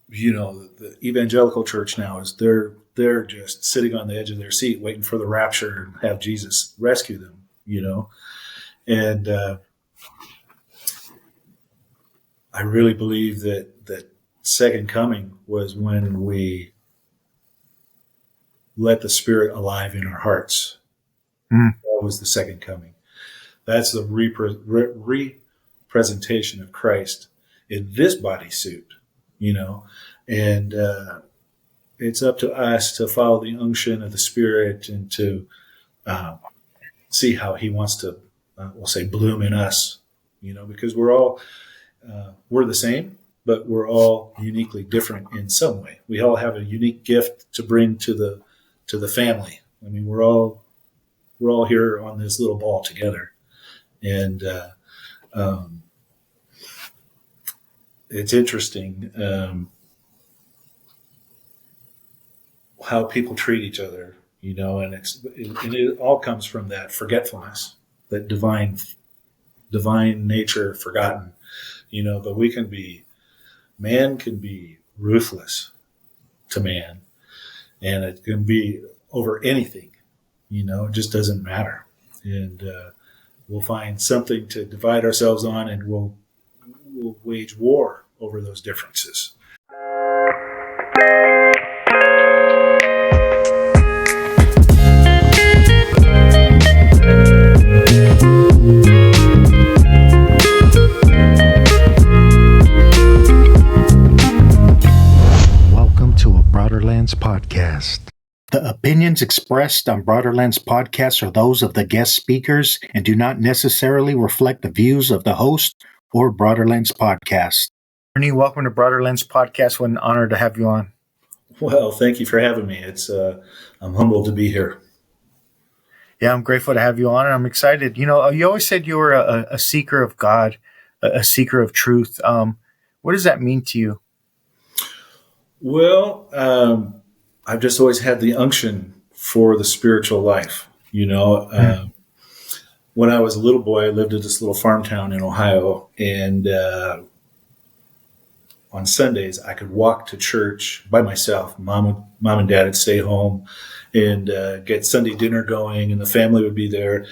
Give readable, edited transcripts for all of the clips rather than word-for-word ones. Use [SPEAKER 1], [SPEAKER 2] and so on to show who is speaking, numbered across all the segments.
[SPEAKER 1] the evangelical church now is they're just sitting on the edge of their seat waiting for the rapture and have Jesus rescue them, and I really believe that second coming was when we let the Spirit alive in our hearts. That was the second coming. That's the representation of Christ in this bodysuit, and it's up to us to follow the unction of the Spirit and to see how He wants to, we'll say, bloom in us, because we're the same, but we're all uniquely different in some way. We all have a unique gift to bring to the family. I mean, we're all here on this little ball together, and it's interesting how people treat each other, and it all comes from that forgetfulness, that divine nature forgotten, but man can be ruthless to man, and it can be over anything, it just doesn't matter. And we'll find something to divide ourselves on, and we'll wage war over those differences.
[SPEAKER 2] Welcome to a Broaderlenspodcast. The opinions expressed on Broaderlenspodcast are those of the guest speakers and do not necessarily reflect the views of the host or Broaderlenspodcast. Ernie, welcome to Broaderlenspodcast. What an honor to have you on.
[SPEAKER 1] Well, thank you for having me. I'm humbled to be here.
[SPEAKER 2] Yeah, I'm grateful to have you on, and I'm excited. You always said you were a seeker of God, a seeker of truth. What does that mean to you?
[SPEAKER 1] Well, I've just always had the unction for the spiritual life. When I was a little boy, I lived in this little farm town in Ohio, and on Sundays I could walk to church by myself. Mom and Dad would stay home and get Sunday dinner going, and the family would be there.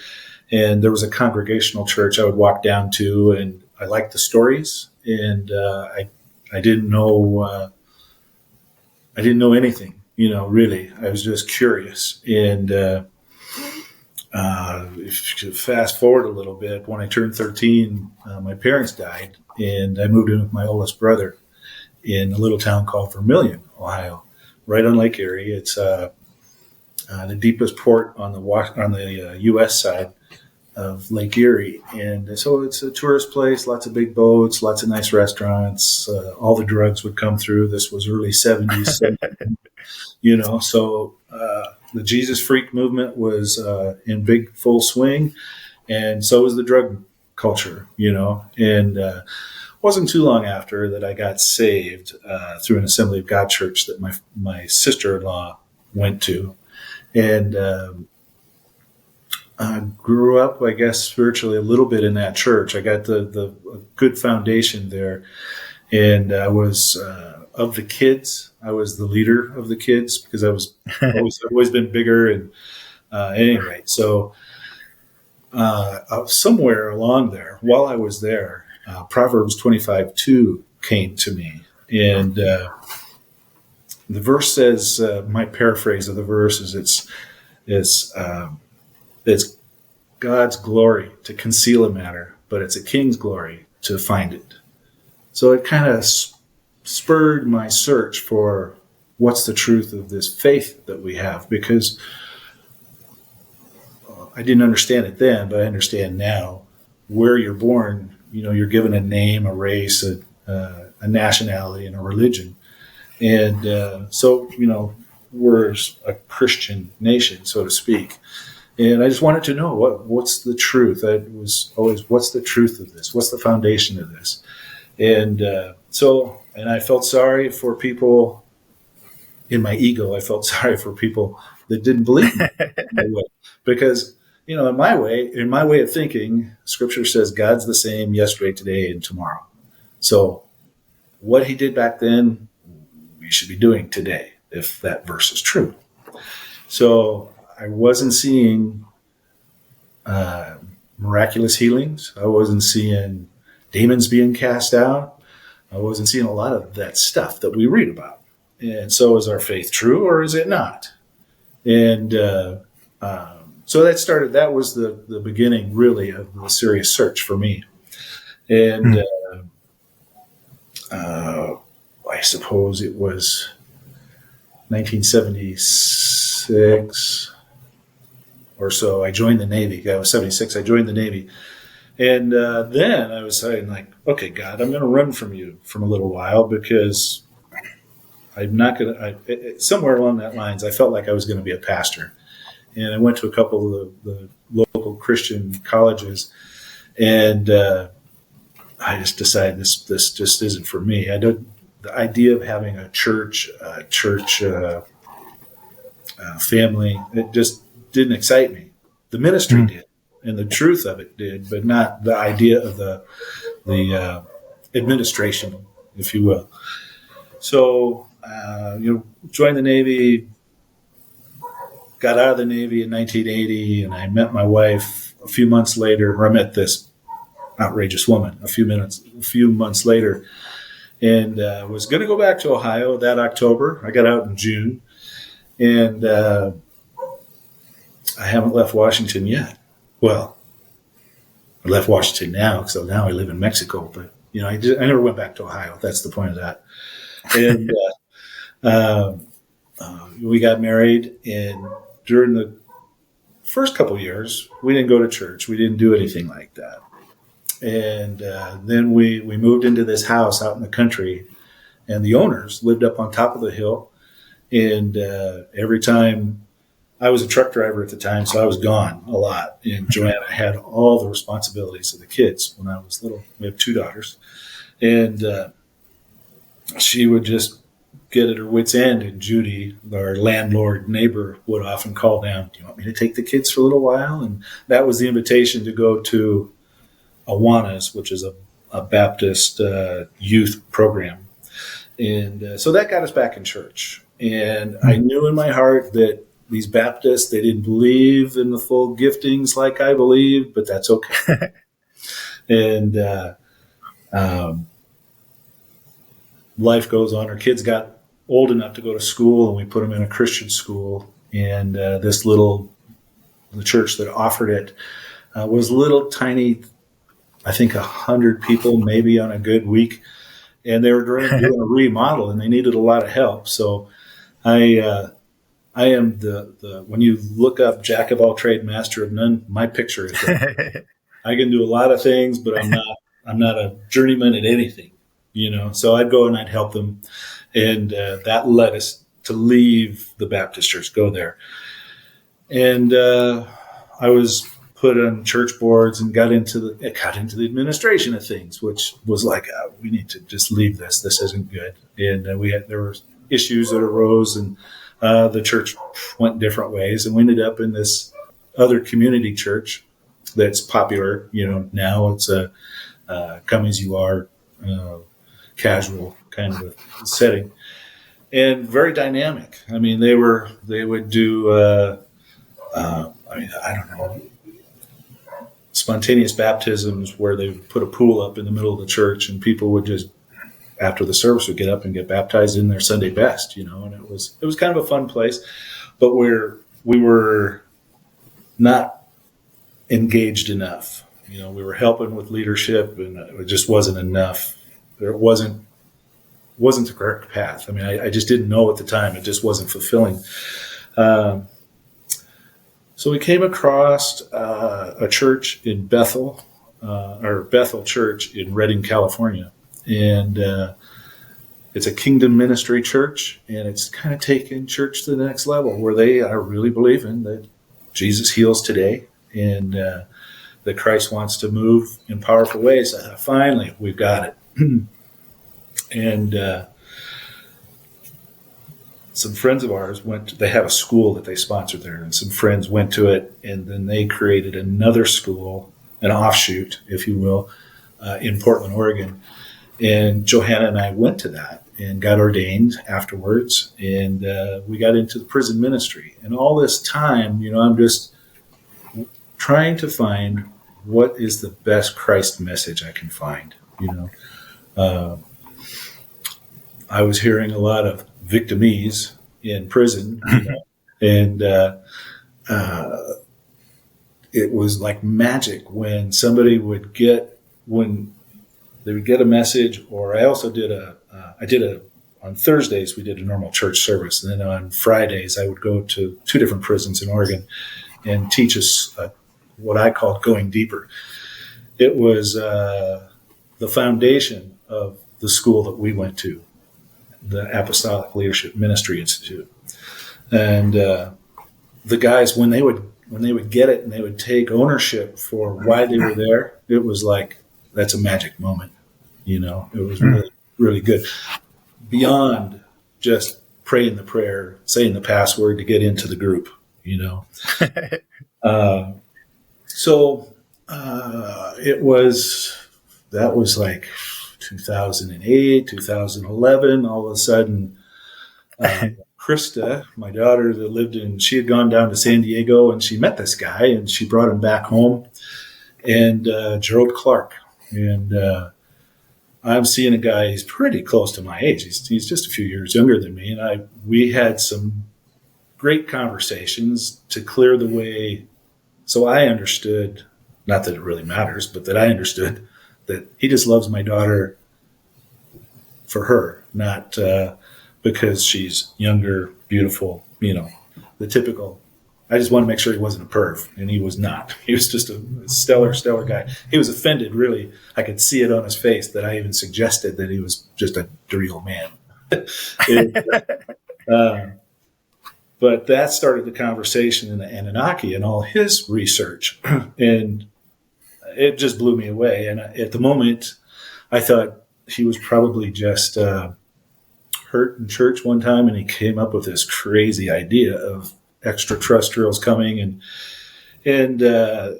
[SPEAKER 1] And there was a congregational church I would walk down to, and I liked the stories, and I didn't know anything. Really, I was just curious. And if you fast forward a little bit, when I turned 13, my parents died, and I moved in with my oldest brother in a little town called Vermilion, Ohio, right on Lake Erie. It's the deepest port on the U.S. side of Lake Erie, and so it's a tourist place. Lots of big boats, lots of nice restaurants. All the drugs would come through. This was early 70s. So the Jesus freak movement was in big full swing, and so was the drug culture, and wasn't too long after that I got saved through an Assembly of God church that my sister-in-law went to, and I grew up, I guess, spiritually a little bit in that church. I got the good foundation there, and I was of the kids. I was the leader of the kids because I've always been bigger. And anyway, so somewhere along there, while I was there, Proverbs 25:2 came to me, and the verse says, my paraphrase of the verse is, it's God's glory to conceal a matter, but it's a king's glory to find it. So it kind of spurred my search for what's the truth of this faith that we have, because I didn't understand it then, but I understand now. Where you're born, you're given a name, a race, a nationality, and a religion. And so we're a Christian nation, so to speak. And I just wanted to know what's the truth. I was always, what's the truth of this? What's the foundation of this? And and I felt sorry for people. In my ego, I felt sorry for people that didn't believe me, because in my way of thinking, Scripture says God's the same yesterday, today, and tomorrow. So what He did back then we should be doing today if that verse is true. So I wasn't seeing miraculous healings. I wasn't seeing demons being cast out. I wasn't seeing a lot of that stuff that we read about. And so is our faith true or is it not? And so that was the beginning, really, of the serious search for me. And I suppose it was 1976 or so. I joined the Navy. I was 76. I joined the Navy. And then I was saying, like, okay, God, I'm going to run from you for a little while because I'm not going to, somewhere along that lines, I felt like I was going to be a pastor. And I went to a couple of the local Christian colleges, and I just decided this just isn't for me. The idea of having a church family, it just didn't excite me. The ministry did, and the truth of it did, but not the idea of the administration, if you will. So, joined the Navy, got out of the Navy in 1980, and I met my wife a few months later, or I met this outrageous woman a few months later, and was going to go back to Ohio that October. I got out in June, and I haven't left Washington yet. Well, I left Washington now, so now I live in Mexico, but I never went back to Ohio. That's the point of that. And we got married, and during the first couple of years, we didn't go to church. We didn't do anything like that. And then we moved into this house out in the country, and the owners lived up on top of the hill. And every time, I was a truck driver at the time, so I was gone a lot. And Joanna had all the responsibilities of the kids when I was little. We have 2 daughters. And she would just get at her wit's end, and Judy, our landlord neighbor, would often call down, "Do you want me to take the kids for a little while?" And that was the invitation to go to Awanas, which is a Baptist youth program. And so that got us back in church. And I knew in my heart that these Baptists, they didn't believe in the full giftings like I believed, but that's okay. And life goes on. Our kids got old enough to go to school, and we put them in a Christian school. And the church that offered it was little tiny, I think 100 people maybe on a good week. And they were doing a remodel, and they needed a lot of help. So I am the when you look up Jack of all trade, master of none, my picture is that. I can do a lot of things, but I'm not a journeyman at anything, So I'd go and I'd help them, and that led us to leave the Baptist church, go there. And I was put on church boards and got into the administration of things, which was like, we need to just leave this. This isn't good. And there were issues that arose, and the church went different ways, and we ended up in this other community church that's popular. Now it's a come as you are, casual kind of a setting, and very dynamic. I mean, they would do, I don't know, spontaneous baptisms where they would put a pool up in the middle of the church, and people would just, after the service, would get up and get baptized in their Sunday best, and it was kind of a fun place, but we were not engaged enough. We were helping with leadership, and it just wasn't enough. It wasn't the correct path. I mean, I just didn't know at the time. It just wasn't fulfilling. So we came across a church in Bethel Church in Redding, California. And it's a kingdom ministry church, and it's kind of taken church to the next level, where they are really believing that Jesus heals today, and that Christ wants to move in powerful ways. Finally, we've got it. And some friends of ours they have a school that they sponsored there, and some friends went to it, and then they created another school, an offshoot, if you will, in Portland, Oregon. And Johanna and I went to that, and got ordained afterwards. And we got into the prison ministry. And all this time, I'm just trying to find what is the best Christ message I can find. I was hearing a lot of victimese in prison, and it was like magic when they would get a message. Or I also did on Thursdays we did a normal church service, and then on Fridays I would go to 2 different prisons in Oregon and teach us what I called going deeper. It was the foundation of the school that we went to, the Apostolic Leadership Ministry Institute. And the guys, when they would get it and they would take ownership for why they were there, it was like, that's a magic moment. It was really, really good. Beyond just praying the prayer, saying the password to get into the group, that was like 2008, 2011. All of a sudden, Krista, my daughter she had gone down to San Diego, and she met this guy, and she brought him back home, and Gerald Clark. And I'm seeing a guy, he's pretty close to my age. He's just a few years younger than me. And we had some great conversations to clear the way. So I understood, not that it really matters, but that I understood that he just loves my daughter for her, not because she's younger, beautiful, the typical. I just want to make sure he wasn't a perv, and he was not. He was just a stellar guy. He was offended, really. I could see it on his face that I even suggested that he was just a real man. But that started the conversation in the Anunnaki and all his research, and it just blew me away. And at the moment, I thought he was probably just hurt in church one time, and he came up with this crazy idea of extraterrestrials coming, but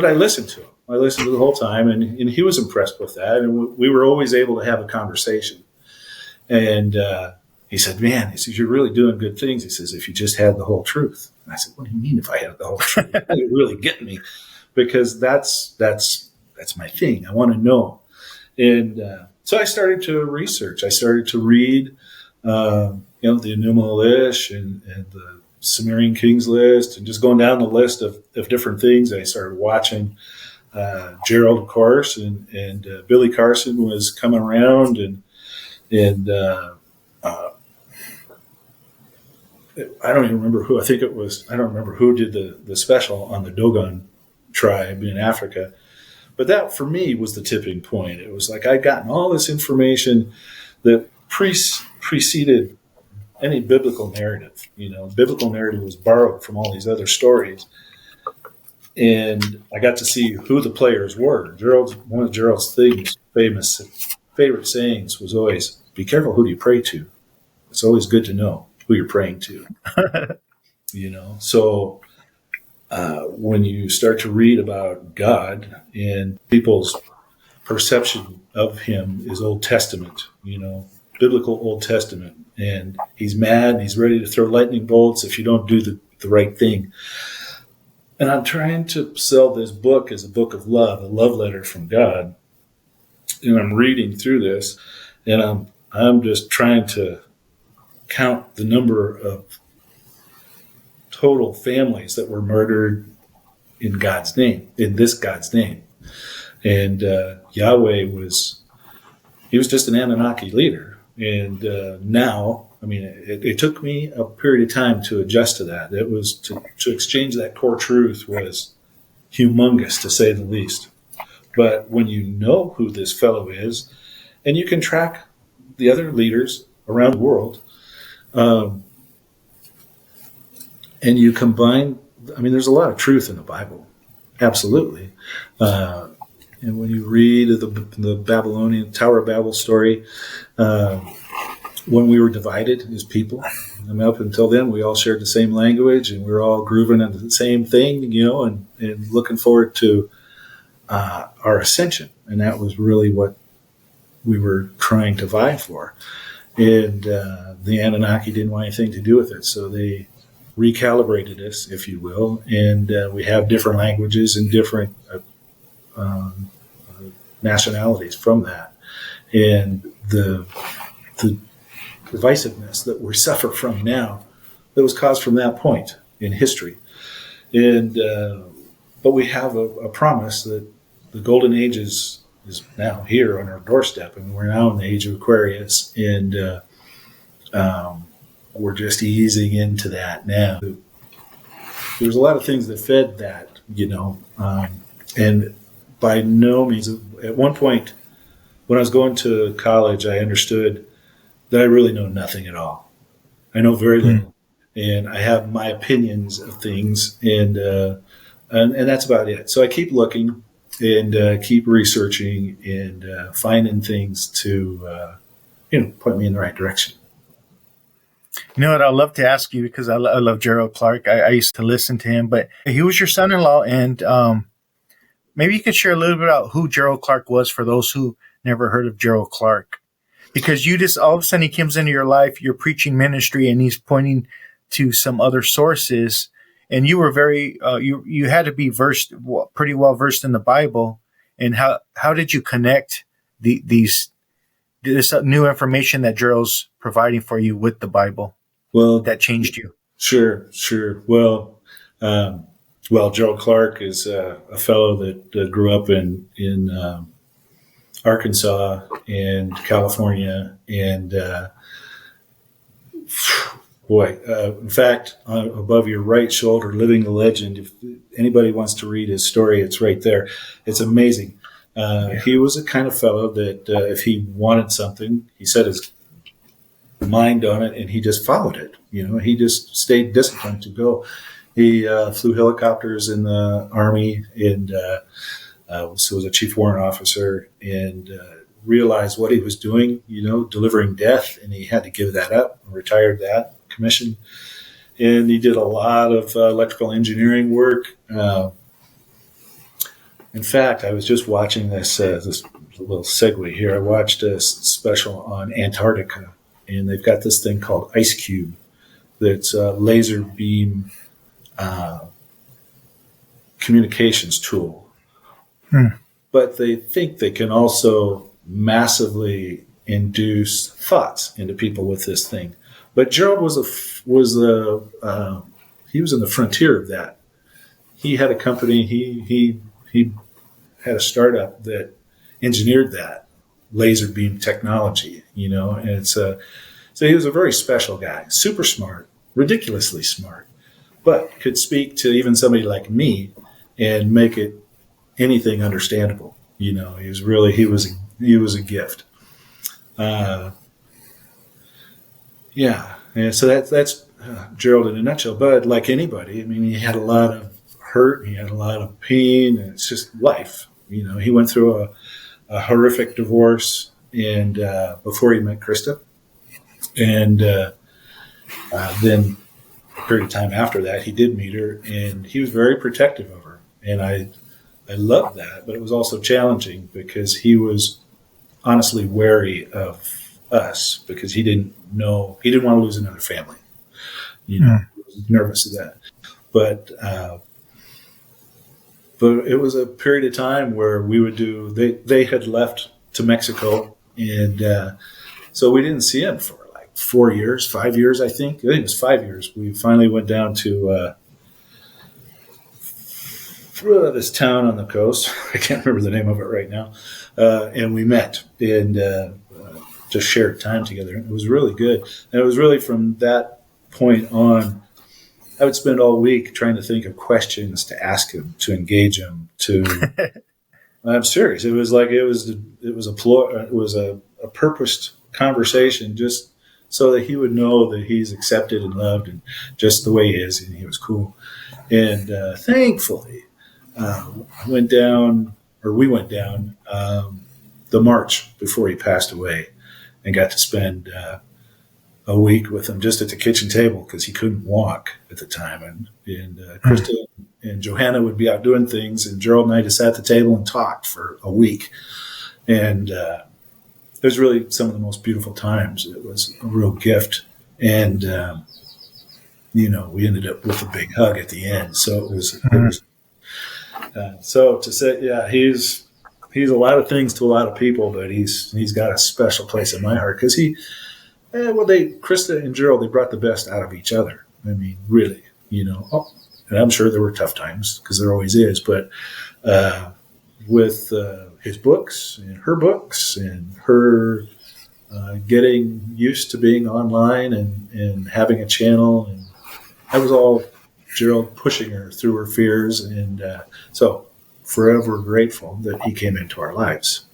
[SPEAKER 1] I listened to him. I listened to the whole time, and he was impressed with that, and we were always able to have a conversation. And he said, "Man," he says, "you're really doing good things." He says, "if you just had the whole truth." And I said, "What do you mean if I had the whole truth?" You're really getting me, because that's my thing. I want to know. And so I started to research. I started to read, the Enuma Elish and the Sumerian Kings list, and just going down the list of different things. I started watching Gerald, of course, and Billy Carson was coming around, and I don't even remember who. I think it was. I don't remember who did the special on the Dogon tribe in Africa. But that, for me, was the tipping point. It was like I'd gotten all this information that preceded any biblical narrative. Biblical narrative was borrowed from all these other stories. And I got to see who the players were. One of Gerald's famous favorite sayings was always, "Be careful who do you pray to. It's always good to know who you're praying to." So when you start to read about God, and people's perception of him is Old Testament, biblical Old Testament, and he's mad and he's ready to throw lightning bolts if you don't do the right thing. And I'm trying to sell this book as a book of love, a love letter from God. And I'm reading through this, and I'm just trying to count the number of total families that were murdered in God's name, in this God's name. And Yahweh he was just an Anunnaki leader. And now, it took me a period of time to adjust to that. It was to exchange that core truth was humongous, to say the least. But when you know who this fellow is, and you can track the other leaders around the world, and you combine, there's a lot of truth in the Bible, absolutely. And when you read the Babylonian Tower of Babel story, when we were divided as people, up until then we all shared the same language, and we were all grooving into the same thing, and looking forward to our ascension. And that was really what we were trying to vie for. And the Anunnaki didn't want anything to do with it, so they recalibrated us, if you will, and we have different languages and different nationalities from that. And the divisiveness that we suffer from now, that was caused from that point in history. And but we have a promise that the golden age is now here on our doorstep, and we're now in the age of Aquarius, and we're just easing into that now. There's a lot of things that fed that, and by no means, at one point when I was going to college, I understood that I really know nothing at all. I know very little, and I have my opinions of things, and that's about it. So I keep looking and keep researching and finding things to point me in the right direction.
[SPEAKER 2] You know what? I'd love to ask you, because I love Gerald Clark. I used to listen to him, but he was your son-in-law, and maybe you could share a little bit about who Gerald Clark was for those who never heard of Gerald Clark. Because you just, all of a sudden he comes into your life, your preaching ministry, and he's pointing to some other sources. And you were very, you had to be pretty well versed in the Bible. And how did you connect this new information that Gerald's providing for you with the Bible?
[SPEAKER 1] Well,
[SPEAKER 2] that changed you.
[SPEAKER 1] Sure. Well, Gerald Clark is a fellow that grew up in Arkansas and California, and in fact, above your right shoulder, living the legend. If anybody wants to read his story, it's right there. It's amazing. He was a kind of fellow that if he wanted something, he set his mind on it, and he just followed it. He just stayed disciplined to go. He flew helicopters in the Army, and so was a chief warrant officer, and realized what he was doing, delivering death, and he had to give that up, retired that commission. And he did a lot of electrical engineering work. In fact, I was just watching this little segue here. I watched a special on Antarctica, and they've got this thing called Ice Cube that's a laser beam communications tool. But they think they can also massively induce thoughts into people with this thing. But Gerald he was in the frontier of that. He had a company. He had a startup that engineered that laser beam technology. And so he was a very special guy, super smart, ridiculously smart, but could speak to even somebody like me and make it anything understandable. He was a gift. And so that's Gerald in a nutshell. But like anybody, he had a lot of hurt, he had a lot of pain, and it's just life. He went through a horrific divorce, and before he met Krista, and then a period of time after that, he did meet her, and he was very protective of her, and I loved that, but it was also challenging because he was honestly wary of us because he didn't want to lose another family. He was nervous of that. But it was a period of time where we would they had left to Mexico, and so we didn't see him for like 5 years, I think. I think it was 5 years. We finally went down to this town on the coast. I can't remember the name of it right now. And we met and just shared time together. It was really good. And it was really from that point on, I would spend all week trying to think of questions to ask him, to engage him, I'm serious. It was a purposed conversation just so that he would know that he's accepted and loved and just the way he is, and he was cool. And thankfully, we went down the March before he passed away and got to spend a week with him just at the kitchen table because he couldn't walk at the time. And Krista and Johanna would be out doing things, and Gerald and I just sat at the table and talked for a week. And it was really some of the most beautiful times. It was a real gift. And, we ended up with a big hug at the end. So so to say, yeah, he's a lot of things to a lot of people, but he's got a special place in my heart because Krista and Gerald, they brought the best out of each other. I mean, really, and I'm sure there were tough times because there always is, but with his books and her getting used to being online and having a channel, and that was all Gerald pushing her through her fears, and so forever grateful that he came into our lives.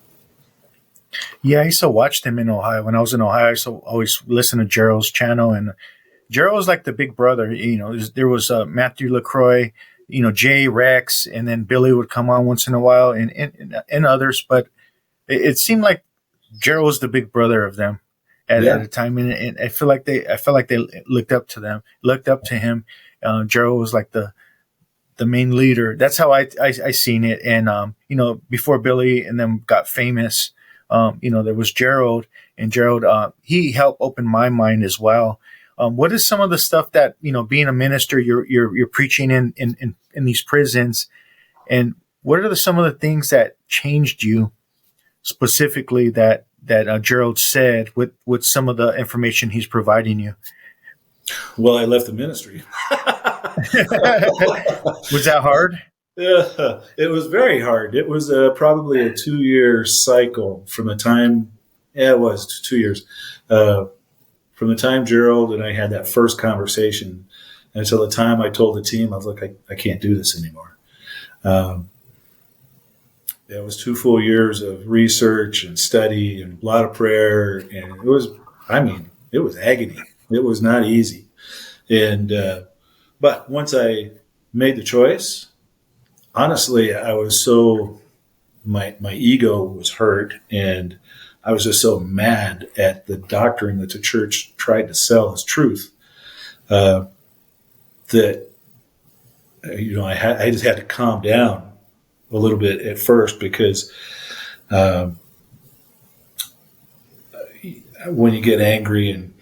[SPEAKER 2] Yeah, I used to watch them in Ohio. When I was in Ohio, I used to always listen to Gerald's channel, and Gerald was like the big brother. There was Matthew LaCroix, Jay Rex, and then Billy would come on once in a while, and others. But it seemed like Gerald was the big brother of them at a time, and I felt like they looked up to him. Gerald was like the main leader. That's how I seen it. And before Billy and them got famous, there was Gerald, and Gerald he helped open my mind as well. What is some of the stuff that being a minister, you're preaching in these prisons, and what are some of the things that changed you specifically that Gerald said with some of the information he's providing you?
[SPEAKER 1] Well, I left the ministry.
[SPEAKER 2] Was that hard?
[SPEAKER 1] Yeah, it was very hard. It was probably a 2-year cycle from the time. Yeah, it was 2 years. From the time Gerald and I had that first conversation until the time I told the team, I was like, I can't do this anymore. It was 2 full years of research and study and a lot of prayer. And it was agony. It was not easy. And, but once I made the choice, honestly, I was so, my ego was hurt, and I was just so mad at the doctrine that the church tried to sell as truth, that, I just had to calm down a little bit at first, because when you get angry and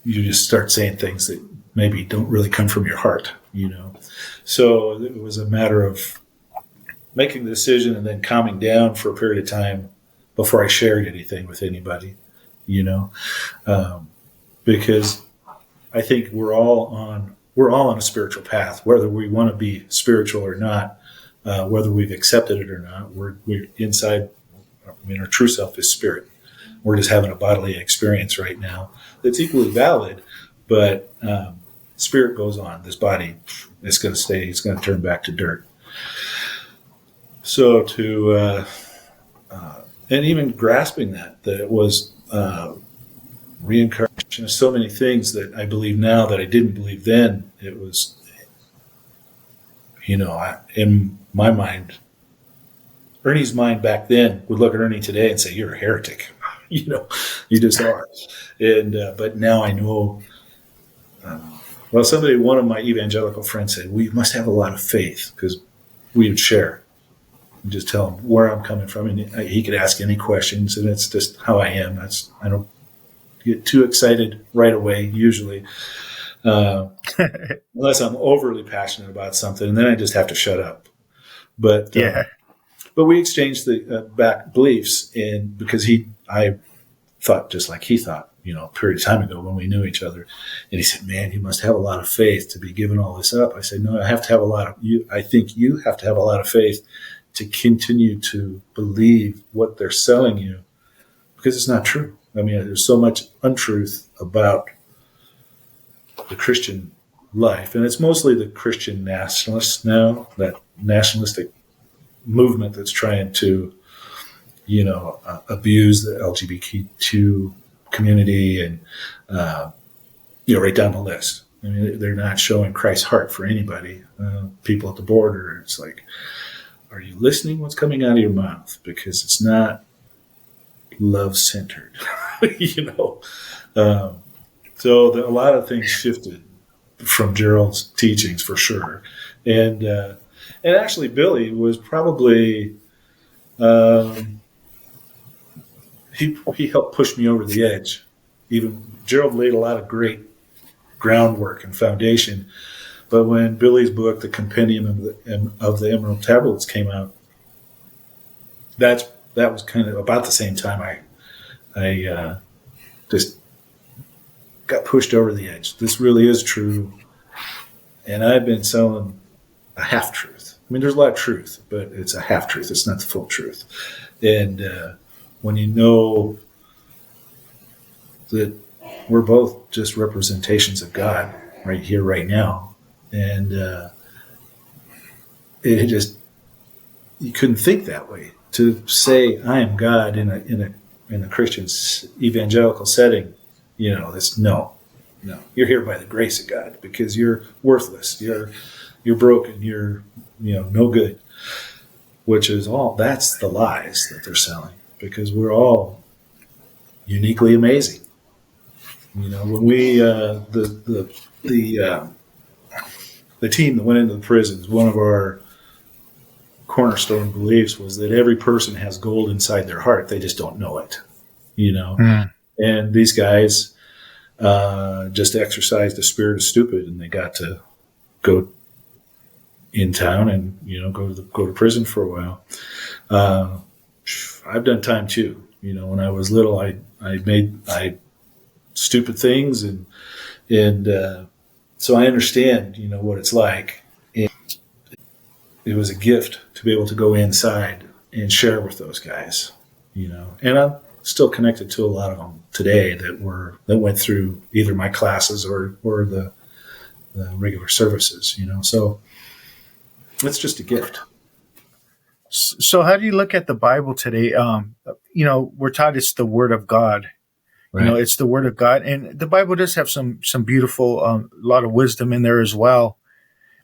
[SPEAKER 1] you just start saying things that maybe don't really come from your heart, So it was a matter of making the decision and then calming down for a period of time before I shared anything with anybody, because I think we're all on a spiritual path, whether we want to be spiritual or not, whether we've accepted it or not. We're inside. Our true self is spirit. We're just having a bodily experience right now that's equally valid, but spirit goes on. This body is going to stay. It's going to turn back to dirt. So and even grasping that it was reincarnation of so many things that I believe now that I didn't believe then. It was, in my mind, Ernie's mind back then would look at Ernie today and say, "You're a heretic." You just are. And but now I know. One of my evangelical friends said, we must have a lot of faith, because we would share. Just tell him where I'm coming from, and he could ask any questions, and it's just how I am. I don't get too excited right away, usually, unless I'm overly passionate about something, and then I just have to shut up. But but we exchanged the back beliefs, and because I thought just like he thought, a period of time ago when we knew each other, and he said, "Man, you must have a lot of faith to be giving all this up." I said, "No, I have to have a lot of you. I think you have to have a lot of faith to continue to believe what they're selling you, because it's not true. I mean, there's so much untruth about the Christian life, and it's mostly the Christian nationalists now, that nationalistic movement that's trying to, abuse the LGBTQ community and, right down the list. I mean, they're not showing Christ's heart for anybody. People at the border, it's like, are you listening what's coming out of your mouth? Because it's not love-centered, So a lot of things shifted from Gerald's teachings, for sure. And actually, Billy was probably he helped push me over the edge. Even Gerald laid a lot of great groundwork and foundation. But when Billy's book, The Compendium of the Emerald Tablets, came out, that was kind of about the same time I just got pushed over the edge. This really is true, and I've been selling a half truth. I mean, there's a lot of truth, but it's a half truth. It's not the full truth. And when you know that we're both just representations of God right here, right now, and it just, you couldn't think that way. To say I am God in a Christian evangelical setting, that's no. You're here by the grace of God because you're worthless. You're broken. You're no good. Which is that's the lies that they're selling, because we're all uniquely amazing. When we the team that went into the prisons, one of our cornerstone beliefs was that every person has gold inside their heart. They just don't know it. And these guys just exercised the spirit of stupid, and they got to go in town and go to prison for a while. I've done time too. When I was little, I stupid things, and so I understand what it's like. And it was a gift to be able to go inside and share with those guys. And I'm still connected to a lot of them today that went through either my classes or the regular services. So it's just a gift.
[SPEAKER 2] So how do you look at the Bible today? We're taught it's the Word of God.
[SPEAKER 1] Right.
[SPEAKER 2] It's the Word of God, and the Bible does have some beautiful, lot of wisdom in there as well.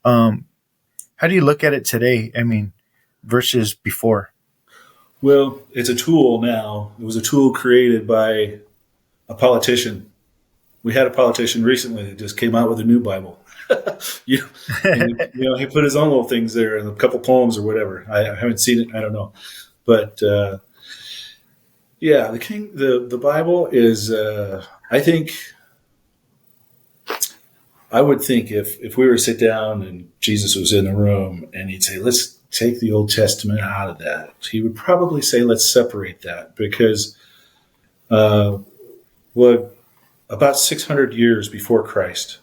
[SPEAKER 2] How do you look at it today? I mean, versus before?
[SPEAKER 1] Well, it's a tool now. It was a tool created by a politician. We had a politician recently that just came out with a new Bible. He put his own little things there and a couple poems or whatever. I haven't seen it. I don't know. But the Bible is, I would think if we were to sit down and Jesus was in the room and he'd say, let's take the Old Testament out of that, he would probably say, let's separate that, because about 600 years before Christ,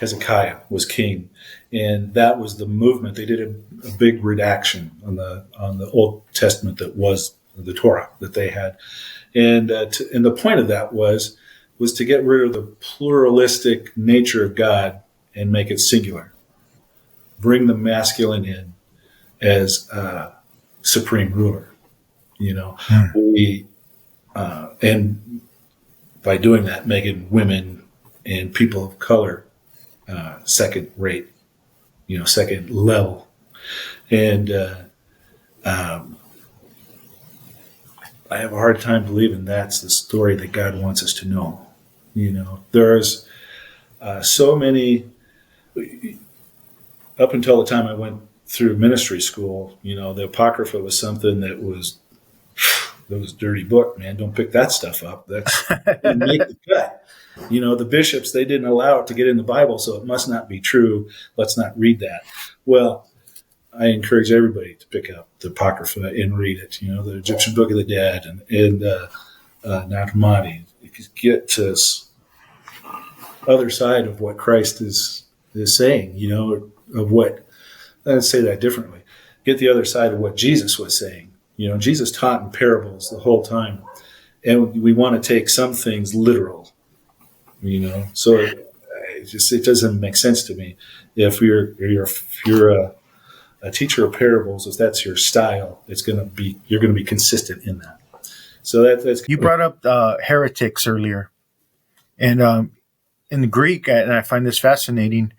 [SPEAKER 1] Hezekiah was king, and that was the movement. They did a big redaction on the Old Testament that was the Torah that they had, and the point of that was to get rid of the pluralistic nature of God and make it singular. Bring the masculine in as supreme ruler. And by doing that, making women and people of color second rate, second level. And I have a hard time believing that's the story that God wants us to know. There's so many, up until the time I went through ministry school, the Apocrypha was something that was dirty book, man. Don't pick that stuff up. That's didn't make the cut. The bishops, they didn't allow it to get in the Bible, so it must not be true. Let's not read that. Well, I encourage everybody to pick up the Apocrypha and read it. The Egyptian Book of the Dead and Nag Hammadi. You could get to other side of what Christ is saying. Of what. Let's say that differently. Get the other side of what Jesus was saying. Jesus taught in parables the whole time, and we want to take some things literal. So it doesn't make sense to me. If you're a teacher of parables, if that's your style, you're going to be consistent in that. So that's
[SPEAKER 2] you brought up heretics earlier, and in the Greek, and I find this fascinating.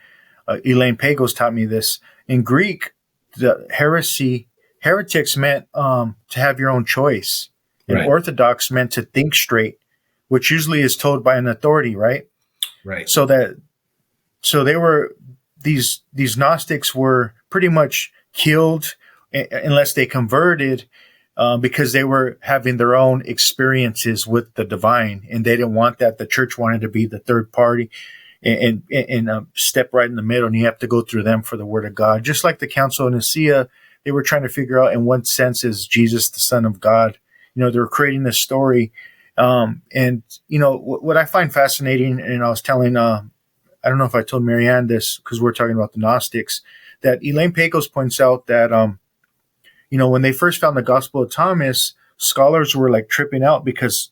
[SPEAKER 2] Elaine Pagos taught me this. In Greek, the heretics meant to have your own choice, and
[SPEAKER 1] right.
[SPEAKER 2] Orthodox meant to think straight, which usually is told by an authority, right?
[SPEAKER 1] Right.
[SPEAKER 2] So they were these Gnostics were pretty much killed unless they converted, because they were having their own experiences with the divine, and they didn't want that. The church wanted to be the third party and step right in the middle, and you have to go through them for the word of God. Just like the Council of Nicaea, they were trying to figure out in what sense is Jesus the Son of God. They were creating this story. And what I find fascinating, and I was telling, I don't know if I told Marianne this because we're talking about the Gnostics, that Elaine Pagels points out that, when they first found the Gospel of Thomas, scholars were like tripping out because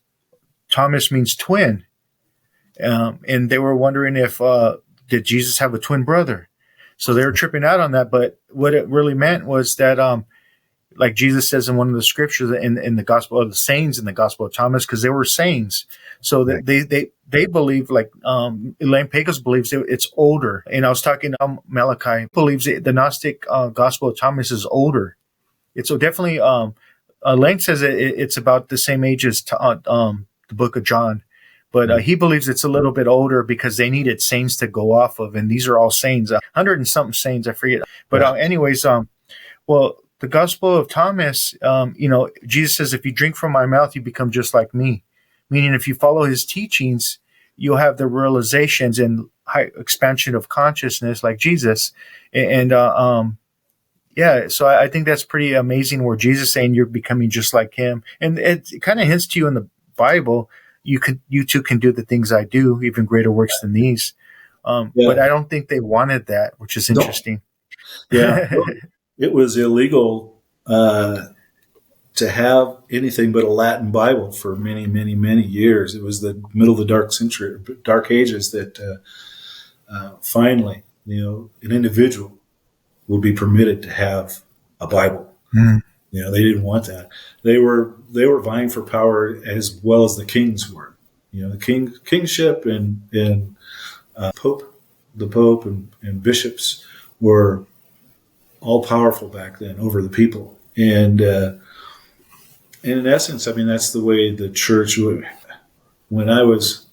[SPEAKER 2] Thomas means twin. And they were wondering if, did Jesus have a twin brother? So they were tripping out on that. But what it really meant was that, like Jesus says in one of the scriptures in the Gospel of the Saints in the Gospel of Thomas, because they were saints. So that they believe, like Elaine Pagels believes it's older. And I was talking to Malachi, believes the Gnostic Gospel of Thomas is older. It's definitely, Elaine says it's about the same age as the book of John. But he believes it's a little bit older because they needed saints to go off of. And these are all saints, 100 and something saints, I forget. But anyways, the Gospel of Thomas, Jesus says, if you drink from my mouth, you become just like me. Meaning if you follow his teachings, you'll have the realizations and high expansion of consciousness like Jesus. And so I think that's pretty amazing where Jesus is saying you're becoming just like him. And it kind of hints to you in the Bible, you too can do the things I do, even greater works than these. But I don't think they wanted that, which is interesting.
[SPEAKER 1] Yeah. It was illegal to have anything but a Latin Bible for many, many, many years. It was the middle of the Dark Ages that finally, an individual would be permitted to have a Bible.
[SPEAKER 2] Mm.
[SPEAKER 1] They didn't want that. They were vying for power as well as the kings were. The kingship and the Pope and bishops were all powerful back then over the people. And in essence, I mean, that's the way the church would. When I was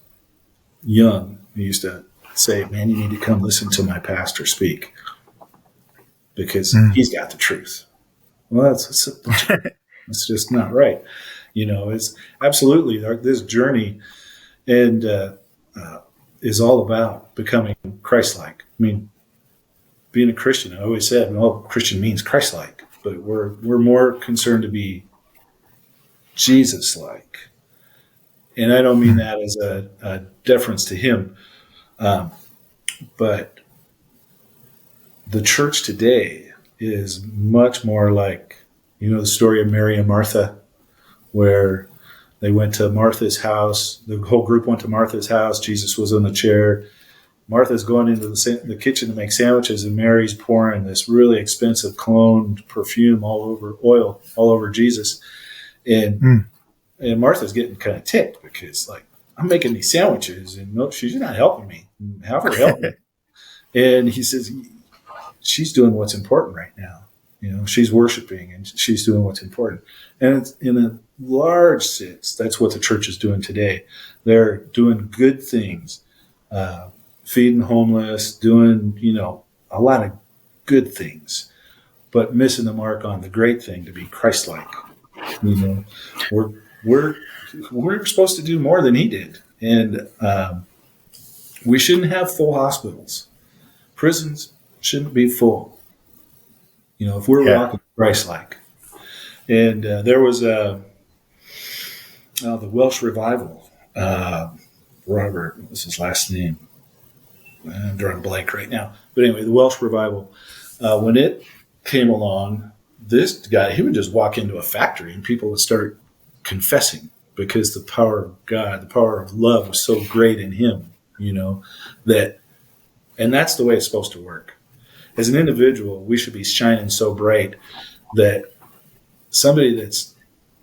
[SPEAKER 1] young, I used to say, man, you need to come listen to my pastor speak because he's got the truth. Well, that's just not right. It's absolutely this journey and is all about becoming Christ-like. I mean, being a Christian, I always said, well, Christian means Christ-like, but we're more concerned to be Jesus-like. And I don't mean that as a deference to him, but the church today is much more like, the story of Mary and Martha, where they went to Martha's house. The whole group went to Martha's house. Jesus was on the chair. Martha's going into the kitchen to make sandwiches, and Mary's pouring this really expensive cologne perfume oil all over Jesus. And Martha's getting kind of ticked because, like, I'm making these sandwiches, and no, she's not helping me. Have her help me. And he says, she's doing what's important right now. She's worshiping, and she's doing what's important. And it's, in a large sense, that's what the church is doing today. They're doing good things, feeding homeless, doing, a lot of good things, but missing the mark on the great thing, to be Christ-like. We're supposed to do more than he did. And we shouldn't have full hospitals. Prisons shouldn't be full. If we're walking Christ-like. And there was the Welsh revival. Robert, what was his last name? I'm drawing a blank right now. But anyway, the Welsh revival, when it came along, this guy, he would just walk into a factory and people would start confessing because the power of God, the power of love was so great in him, that, and that's the way it's supposed to work. As an individual, we should be shining so bright that somebody that's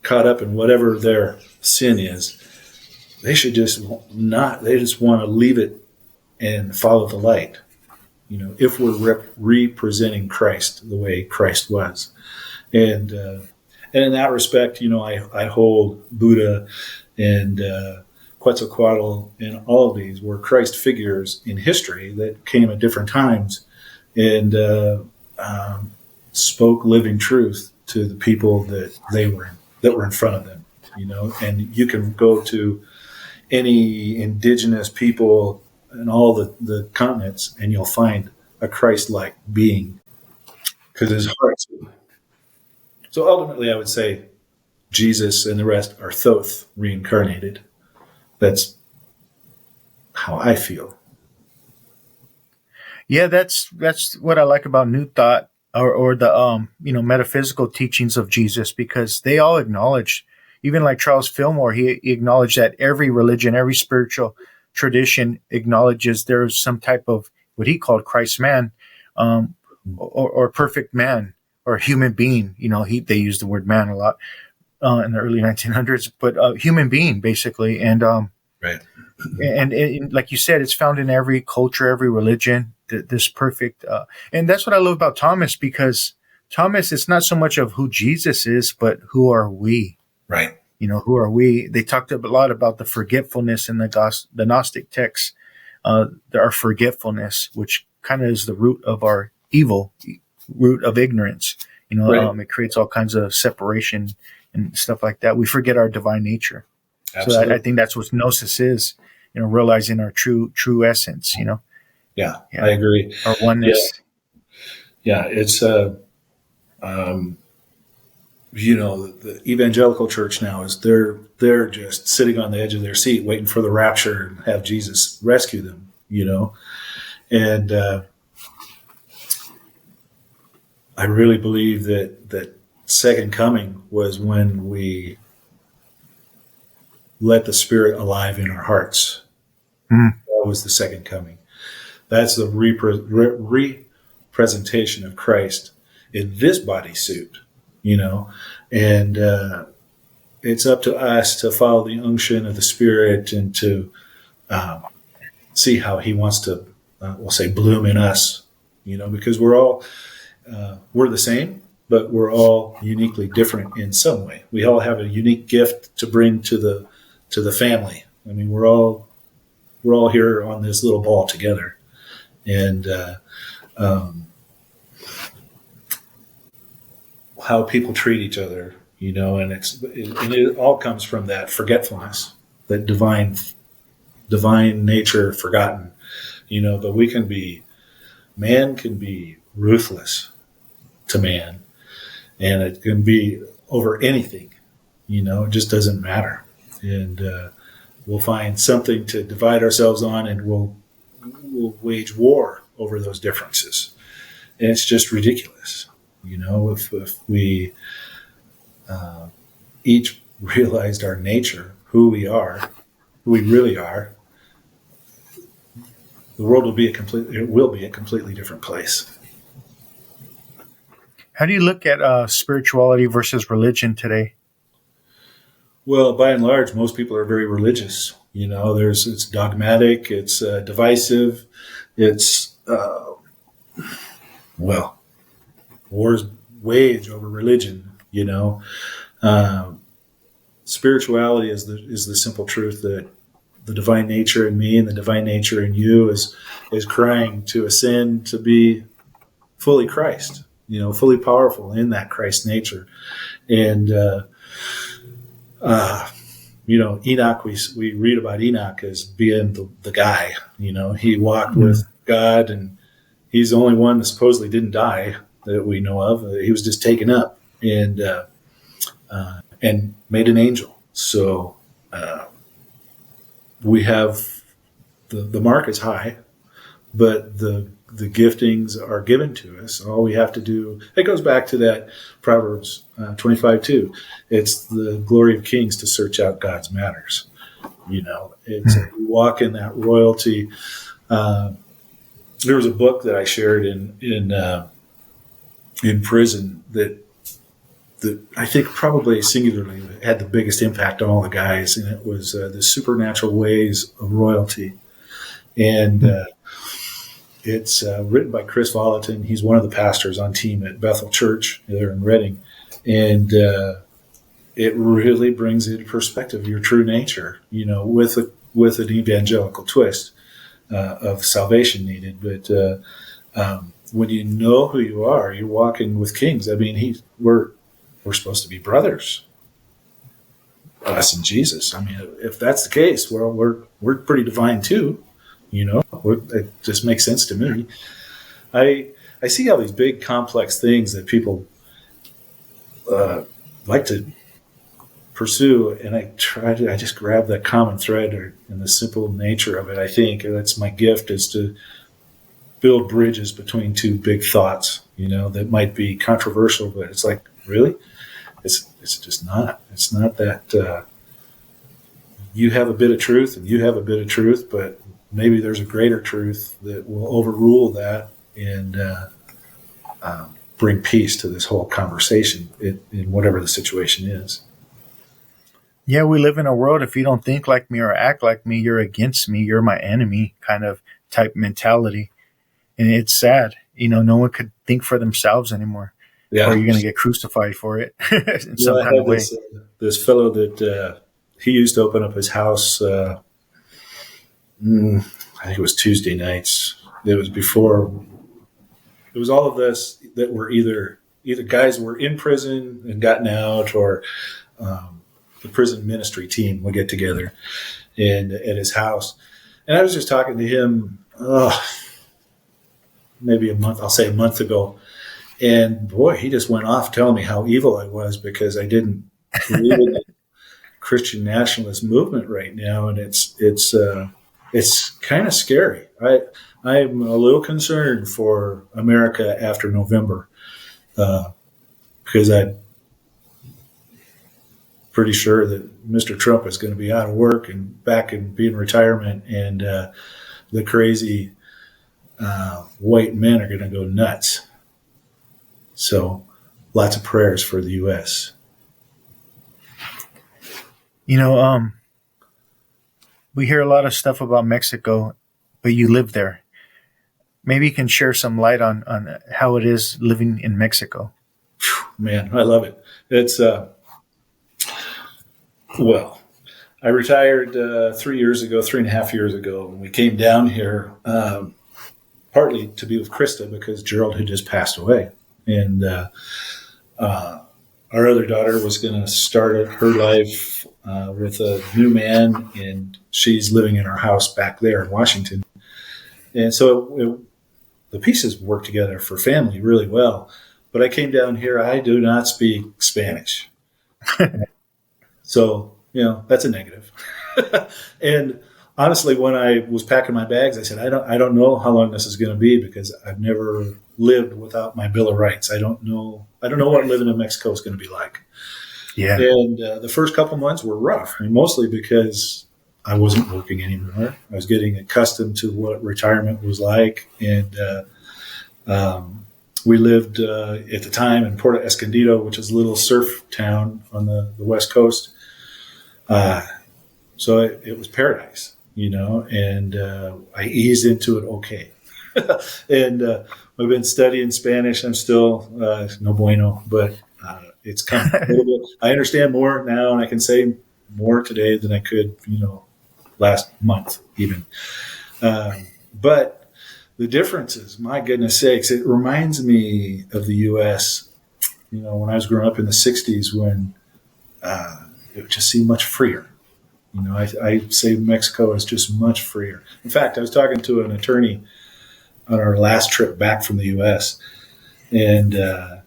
[SPEAKER 1] caught up in whatever their sin is, they just want to leave it and follow the light. If we're representing Christ the way Christ was. And in that respect, I hold Buddha and Quetzalcoatl and all of these were Christ figures in history that came at different times and spoke living truth to the people that were in front of them, and you can go to any indigenous people in all the continents, and you'll find a Christ-like being because his heart. So ultimately, I would say Jesus and the rest are Thoth reincarnated. That's how I feel.
[SPEAKER 2] Yeah, that's what I like about New Thought or the metaphysical teachings of Jesus, because they all acknowledge, even like Charles Fillmore, he acknowledged that every religion, every spiritual tradition acknowledges there is some type of what he called Christ man, or perfect man or human being. They use the word man a lot in the early 1900s, but human being basically, and
[SPEAKER 1] Right.
[SPEAKER 2] And like you said, it's found in every culture, every religion. This perfect, and that's what I love about Thomas, because Thomas, it's not so much of who Jesus is, but who are we?
[SPEAKER 1] Right.
[SPEAKER 2] Who are we? They talked a lot about the forgetfulness in the Gnostic texts, our forgetfulness, which kind of is the root of our evil, root of ignorance.
[SPEAKER 1] Right.
[SPEAKER 2] It creates all kinds of separation and stuff like that. We forget our divine nature.
[SPEAKER 1] Absolutely.
[SPEAKER 2] So I think that's what gnosis is, realizing our true essence,
[SPEAKER 1] Yeah, I agree.
[SPEAKER 2] Our oneness.
[SPEAKER 1] Yeah, it's the evangelical church now is they're just sitting on the edge of their seat waiting for the rapture and have Jesus rescue them, and I really believe that second coming was when we let the Spirit alive in our hearts. That was the second coming. That's the representation of Christ in this bodysuit, and it's up to us to follow the unction of the Spirit and to see how He wants to, we'll say, bloom in us, because we're the same, but we're all uniquely different in some way. We all have a unique gift to bring to the family. I mean, we're all here on this little ball together, and how people treat each other, and it all comes from that forgetfulness, that divine nature forgotten, but man can be ruthless to man, and it can be over anything, it just doesn't matter. And we'll find something to divide ourselves on, and we'll wage war over those differences. And it's just ridiculous. If we each realized our nature, who we really are, the world will be a completely different place.
[SPEAKER 2] How do you look at spirituality versus religion today?
[SPEAKER 1] Well, by and large, most people are very religious. It's dogmatic, it's divisive, it's wars wage over religion. Spirituality is the simple truth that the divine nature in me and the divine nature in you is crying to ascend to be fully Christ. Fully powerful in that Christ nature, and. Enoch, we read about Enoch as being the guy, he walked with God, and he's the only one that supposedly didn't die that we know of. He was just taken up and made an angel. So we have the mark is high, but the giftings are given to us. All we have to do, it goes back to that Proverbs 25:2. It's the glory of kings to search out God's matters. It's we walk in that royalty. There was a book that I shared in prison that I think probably singularly had the biggest impact on all the guys, and it was the supernatural ways of royalty. And it's written by Chris Volatin. He's one of the pastors on team at Bethel Church there in Redding. And it really brings into perspective your true nature, with an evangelical twist of salvation needed. But when you know who you are, you're walking with kings. I mean, we're we're supposed to be brothers, us and Jesus. I mean, if that's the case, well, we're pretty divine too. It just makes sense to me. I see all these big complex things that people like to pursue, and I just grab that common thread in the simple nature of it. I think that's my gift, is to build bridges between two big thoughts, that might be controversial, but it's like, really? It's just not. It's not that you have a bit of truth and you have a bit of truth, but maybe there's a greater truth that will overrule that and bring peace to this whole conversation in whatever the situation is.
[SPEAKER 2] Yeah, we live in a world, if you don't think like me or act like me, you're against me, you're my enemy kind of type mentality. And it's sad. No one could think for themselves anymore.
[SPEAKER 1] Yeah.
[SPEAKER 2] Or you're going to get crucified for it in some
[SPEAKER 1] I
[SPEAKER 2] kind of
[SPEAKER 1] had
[SPEAKER 2] way.
[SPEAKER 1] This fellow that he used to open up his house, I think it was Tuesday nights. It was before, it was all of us that were either guys were in prison and gotten out, or the prison ministry team would get together and at his house. And I was just talking to him, maybe a month ago. And boy, he just went off telling me how evil I was because I didn't believe in the Christian nationalist movement right now. And it's kind of scary. I'm a little concerned for America after November, because I'm pretty sure that Mr. Trump is going to be out of work and back and be in retirement, and the crazy white men are going to go nuts. So lots of prayers for the U.S.
[SPEAKER 2] We hear a lot of stuff about Mexico, but you live there. Maybe you can share some light on how it is living in Mexico.
[SPEAKER 1] Man, I love it. It's, well, I retired 3.5 years ago, and we came down here partly to be with Krista because Gerald had just passed away. And our other daughter was going to start her life with a new man, and she's living in our house back there in Washington. And so the pieces work together for family really well. But I came down here. I do not speak Spanish. So, that's a negative. And honestly, when I was packing my bags, I said, I don't know how long this is going to be because I've never lived without my Bill of Rights. I don't know what living in Mexico is going to be like.
[SPEAKER 2] Yeah.
[SPEAKER 1] And the first couple months were rough, mostly because I wasn't working anymore. I was getting accustomed to what retirement was like. And we lived at the time in Puerto Escondido, which is a little surf town on the West Coast. So it was paradise, and I eased into it okay. And I've been studying Spanish. I'm still no bueno, but it's come a little bit. I understand more now, and I can say more today than I could, last month even. But the differences, my goodness sakes, it reminds me of the U.S., when I was growing up in the 60s when it just seemed much freer. I say Mexico is just much freer. In fact, I was talking to an attorney on our last trip back from the U.S., and that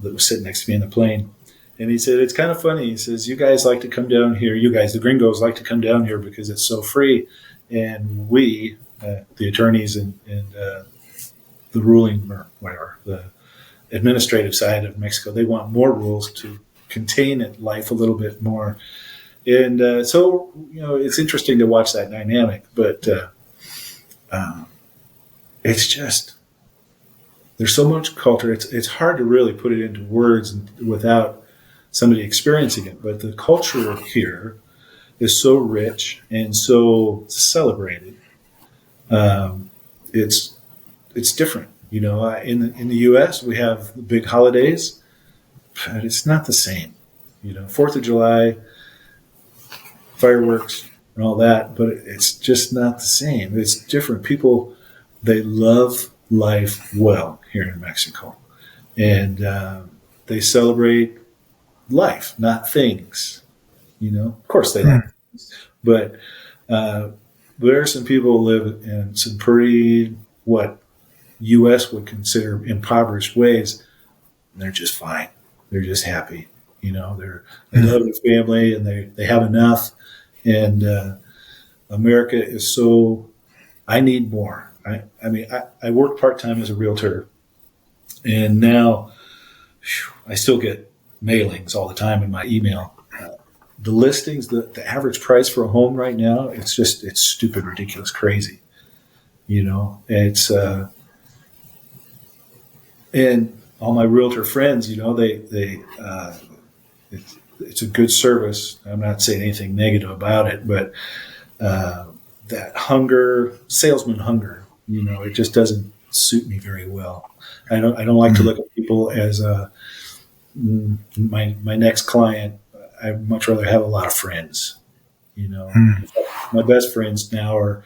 [SPEAKER 1] was sitting next to me in the plane. And he said, it's kind of funny. He says, you guys like to come down here. You guys, the gringos, like to come down here because it's so free. And we, the attorneys and the ruling, or whatever, the administrative side of Mexico, they want more rules to contain life a little bit more. And so, it's interesting to watch that dynamic. But it's just, there's so much culture. It's hard to really put it into words without somebody experiencing it. But the culture here is so rich and so celebrated. It's different. In the U.S. we have the big holidays, but it's not the same. 4th of July, fireworks and all that, but it's just not the same. It's different. People, they love life well here in Mexico, and they celebrate life, not things. Of course they like things, but there are some people who live in some pretty, what U.S. would consider impoverished ways, and they're just fine. They're just happy. They love their family, and they have enough. And America is so. I need more. I worked part-time as a realtor, and now I still get mailings all the time in my email. The listings, the average price for a home right now, it's stupid, ridiculous, crazy. It's and all my realtor friends, it's a good service. I'm not saying anything negative about it, but that hunger, salesman hunger, it just doesn't suit me very well. I don't like to look at people as my next client. I'd much rather have a lot of friends. My best friends now are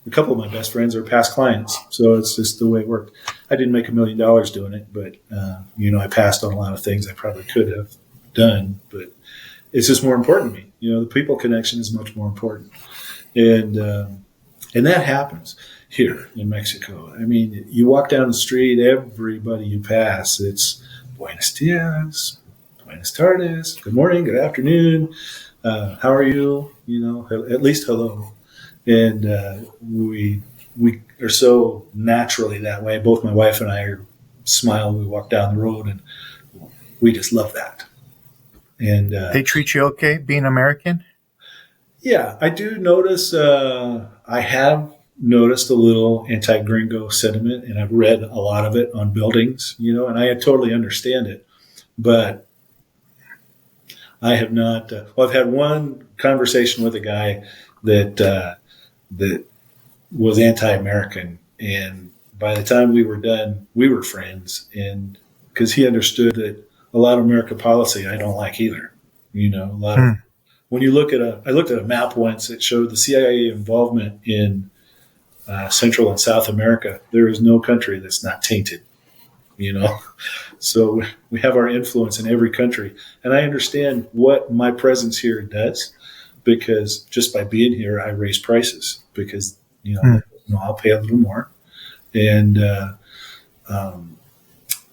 [SPEAKER 1] a couple of my best friends are past clients, so it's just the way it worked. I didn't make $1 million doing it, but I passed on a lot of things I probably could have done, but it's just more important to me. The people connection is much more important, and that happens here in Mexico. I mean, you walk down the street, everybody you pass, it's buenos dias, buenas tardes, good morning, good afternoon, how are you? At least hello. And we are so naturally that way. Both my wife and I smile when we walk down the road, and we just love that. And
[SPEAKER 2] they treat you okay being American?
[SPEAKER 1] Yeah, I do notice. I have noticed a little anti-gringo sentiment, and I've read a lot of it on buildings. And I totally understand it, but I have not. I've had one conversation with a guy that was anti-American, and by the time we were done, we were friends, and because he understood that a lot of American policy I don't like either. A lot of when you look at I looked at a map once that showed the CIA involvement in Central and South America. There is no country that's not tainted. So we have our influence in every country, and I understand what my presence here does, because just by being here, I raise prices because I'll pay a little more, and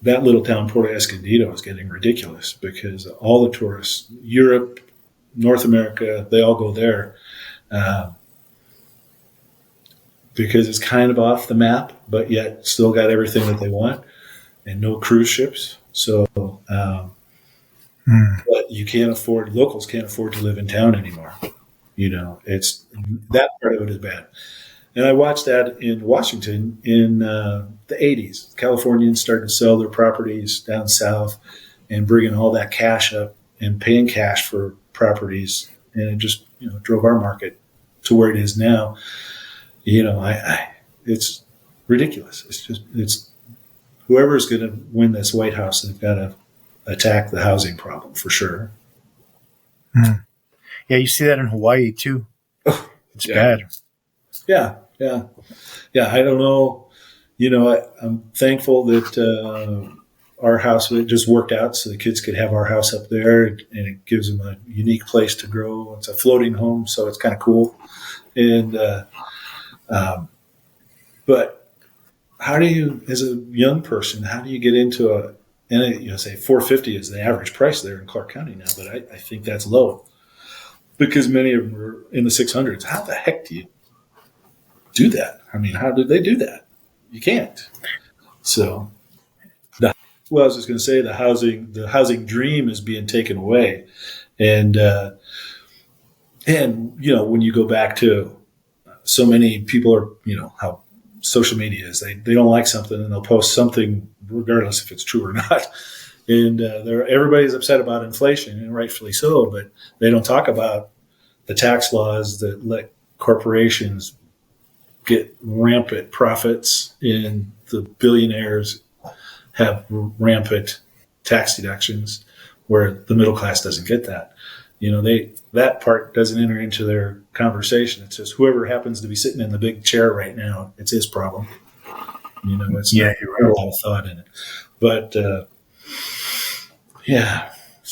[SPEAKER 1] that little town Puerto Escondido is getting ridiculous because all the tourists, Europe, North America, they all go there because it's kind of off the map, but yet still got everything that they want, and no cruise ships. So, but locals can't afford to live in town anymore. It's that part of it is bad. And I watched that in Washington in the 80s. Californians started to sell their properties down south and bringing all that cash up and paying cash for properties. And it just, drove our market to where it is now. It's ridiculous. It's whoever's going to win this White House, they've got to attack the housing problem for sure.
[SPEAKER 2] Yeah, you see that in Hawaii too. It's bad.
[SPEAKER 1] Yeah. I don't know. I'm thankful that our house just worked out so the kids could have our house up there, and it gives them a unique place to grow. It's a floating home, so it's kind of cool. And but how do you, as a young person, how do you get into say $450 is the average price there in Clark County now, but I think that's low because many of them are in the 600s. How the heck do you do that? I mean, how did they do that? You can't. So, I was just going to say the housing dream is being taken away, and when you go back to so many people are how social media is, they don't like something and they'll post something regardless if it's true or not, and everybody's upset about inflation, and rightfully so, but they don't talk about the tax laws that let corporations get rampant profits, and the billionaires have rampant tax deductions where the middle class doesn't get that. That part doesn't enter into their conversation. It's just whoever happens to be sitting in the big chair right now, it's his problem. It's not a lot of thought in it. But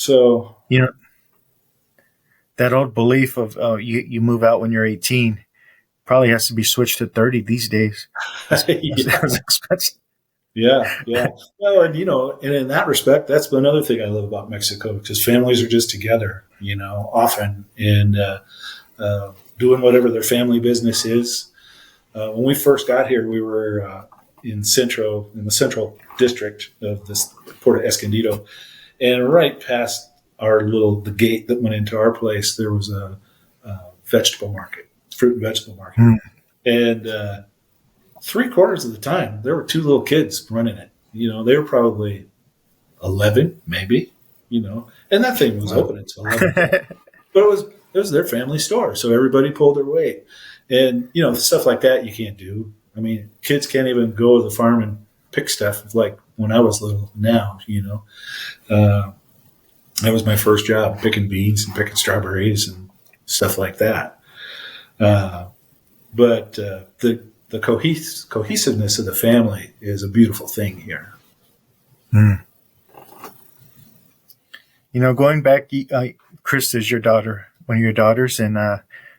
[SPEAKER 1] So
[SPEAKER 2] You know, that old belief of you move out when you're 18 probably has to be switched to 30 these days.
[SPEAKER 1] yeah,
[SPEAKER 2] That's expensive.
[SPEAKER 1] yeah. Well, and and in that respect, that's another thing I love about Mexico, because families are just together, often, and doing whatever their family business is. When we first got here, we were in the central district of this Port of Escondido, and right past the gate that went into our place, there was a vegetable market, fruit and vegetable market, and 3/4 of the time there were two little kids running it. They were probably 11, maybe, and that thing was open until 11. But it was their family store, so everybody pulled their weight, and stuff like that you can't do. I mean, kids can't even go to the farm and pick stuff like when I was little. Now, that was my first job, picking beans and picking strawberries and stuff like that. But the cohesiveness of the family is a beautiful thing here.
[SPEAKER 2] Going back, Krista is your daughter, one of your daughters, and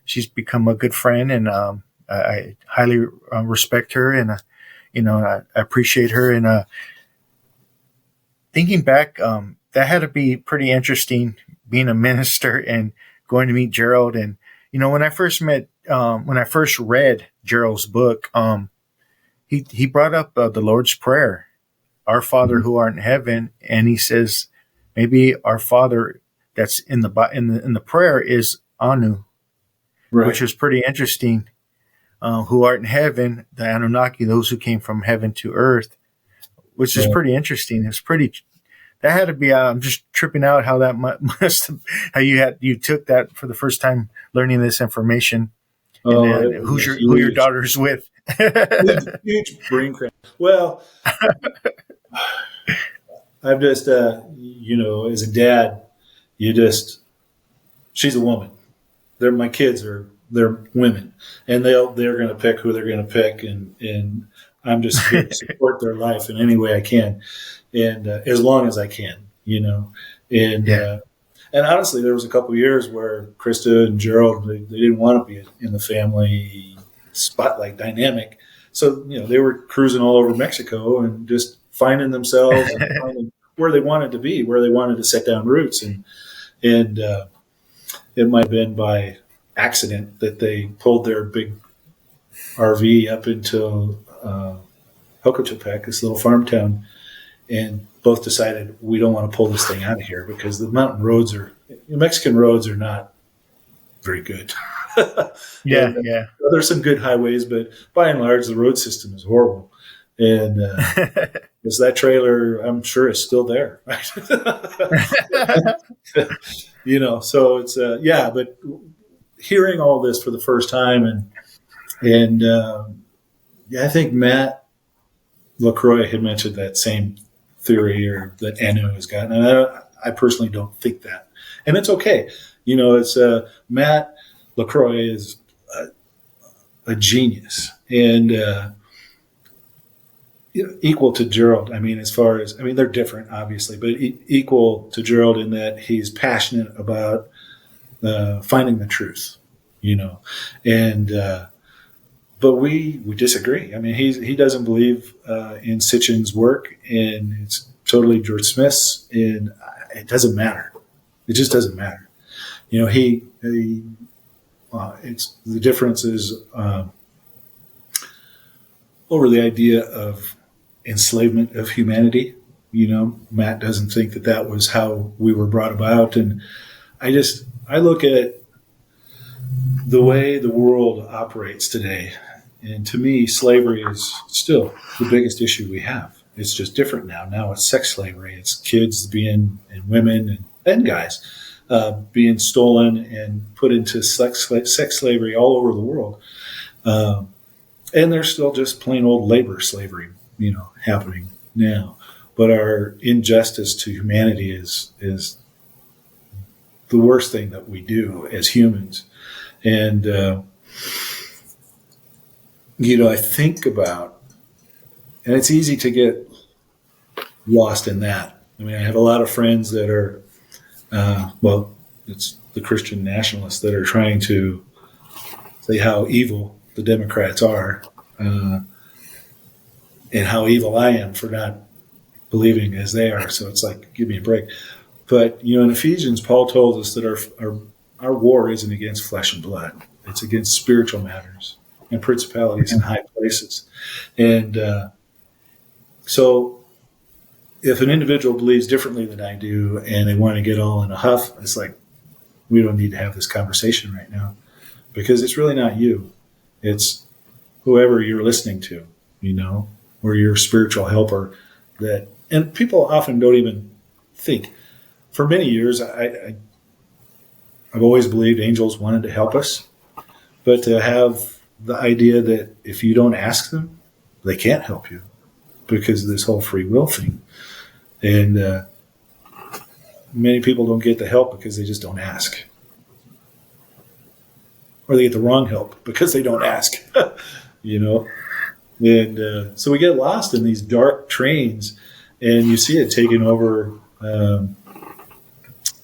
[SPEAKER 2] she's become a good friend, and I highly respect her, and I appreciate her. And thinking back, that had to be pretty interesting being a minister and going to meet Gerald. And when I first read Gerald's book, he brought up the Lord's Prayer, "Our Father who art in heaven," and he says maybe our Father that's in the prayer is Anu,
[SPEAKER 1] Right.
[SPEAKER 2] which was pretty interesting. Who art in heaven, the Anunnaki, those who came from heaven to earth, which is pretty interesting. It's pretty. That had to be. I'm just tripping out how that must. How you took that for the first time, learning this information, and then who your daughter's with.
[SPEAKER 1] huge brain cramp. Well, I've just, as a dad, she's a woman. My kids they're women, and they're going to pick who they're going to pick, and I'm just here to support their life in any way I can, and as long as I can, and and honestly, there was a couple of years where Krista and Gerald they didn't want to be in the family spotlight dynamic, so they were cruising all over Mexico and just finding themselves and finding where they wanted to be, where they wanted to set down roots, and it might have been by accident that they pulled their big RV up into Hocotepec, this little farm town, and both decided we don't want to pull this thing out of here because the Mexican roads are not very good.
[SPEAKER 2] Yeah.
[SPEAKER 1] There's some good highways, but by and large, the road system is horrible. And is that trailer, I'm sure, is still there. So it's, but hearing all this for the first time, and I think Matt LaCroix had mentioned that same theory or that Anu has gotten, and I personally don't think that, and it's okay. It's Matt LaCroix is a genius and equal to Gerald. I mean, they're different, obviously, but equal to Gerald in that he's passionate about finding the truth, and but we disagree. I mean, he doesn't believe in Sitchin's work, and it's totally George Smith's, and it doesn't matter. It just doesn't matter. It's the difference is over the idea of enslavement of humanity. Matt doesn't think that was how we were brought about, and I look at the way the world operates today, and to me, slavery is still the biggest issue we have. It's just different now. Now it's sex slavery. It's kids and women and guys being stolen and put into sex slavery all over the world. And there's still just plain old labor slavery, happening now. But our injustice to humanity is the worst thing that we do as humans. And, I think about, and it's easy to get lost in that. I mean, I have a lot of friends that are Well, it's the Christian nationalists that are trying to say how evil the Democrats are, and how evil I am for not believing as they are. So it's like, give me a break. But in Ephesians, Paul told us that our war isn't against flesh and blood; it's against spiritual matters and principalities in high places. And so, if an individual believes differently than I do, and they want to get all in a huff, it's like, we don't need to have this conversation right now, because it's really not you; it's whoever you're listening to, or your spiritual helper. And people often don't even think. For many years, I've always believed angels wanted to help us, but to have the idea that if you don't ask them, they can't help you because of this whole free will thing. And many people don't get the help because they just don't ask. Or they get the wrong help because they don't ask, And so we get lost in these dark trains, and you see it taking over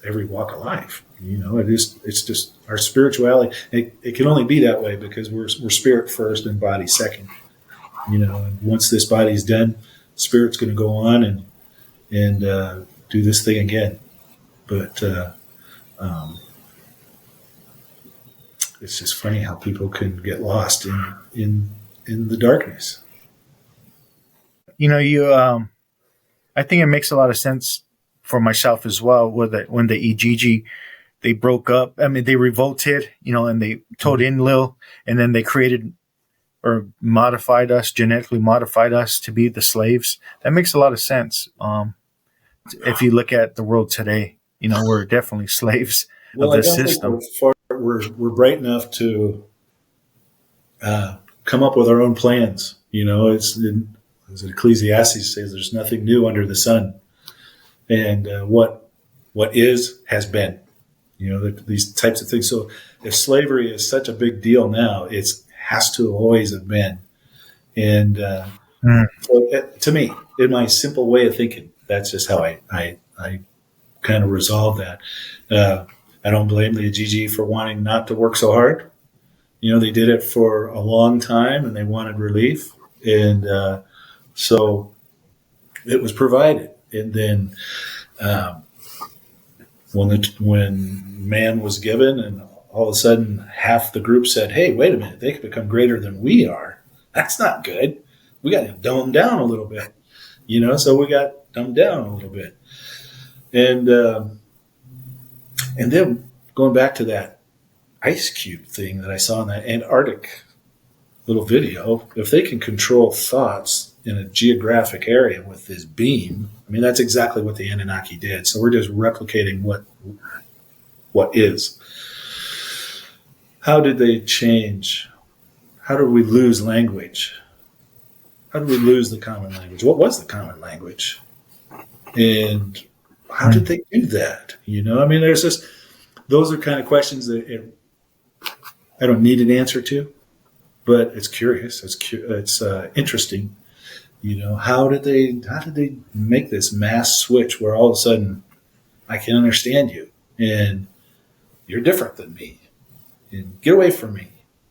[SPEAKER 1] every walk of life. It's just our spirituality. It can only be that way because we're spirit first and body second. And once this body's done, spirit's going to go on and do this thing again. But it's just funny how people can get lost in the darkness.
[SPEAKER 2] I think it makes a lot of sense for myself as well. When the Ijiji, they broke up. I mean, they revolted, and they told Enlil, and then they created or genetically modified us to be the slaves. That makes a lot of sense. If you look at the world today, we're definitely slaves of this system.
[SPEAKER 1] We're bright enough to come up with our own plans. As Ecclesiastes says, there's nothing new under the sun. And what is has been. These types of things. So if slavery is such a big deal now, it has to always have been. And so to me, in my simple way of thinking, that's just how I kind of resolve that. I don't blame the Ajiji for wanting not to work so hard. They did it for a long time, and they wanted relief. And so it was provided. And then when man was given, and all of a sudden half the group said, hey, wait a minute, they could become greater than we are. That's not good. We got to dumb them down a little bit. So we got dumbed down a little bit. And then going back to that ice cube thing that I saw in that Antarctic little video, if they can control thoughts in a geographic area with this beam, I mean, that's exactly what the Anunnaki did. So we're just replicating what is. How did they change? How did we lose language? How did we lose the common language? What was the common language? And how did they do that? I mean, those are kind of questions that I don't need an answer to, but it's curious. It's interesting. How did they make this mass switch where all of a sudden I can understand you and you're different than me and get away from me.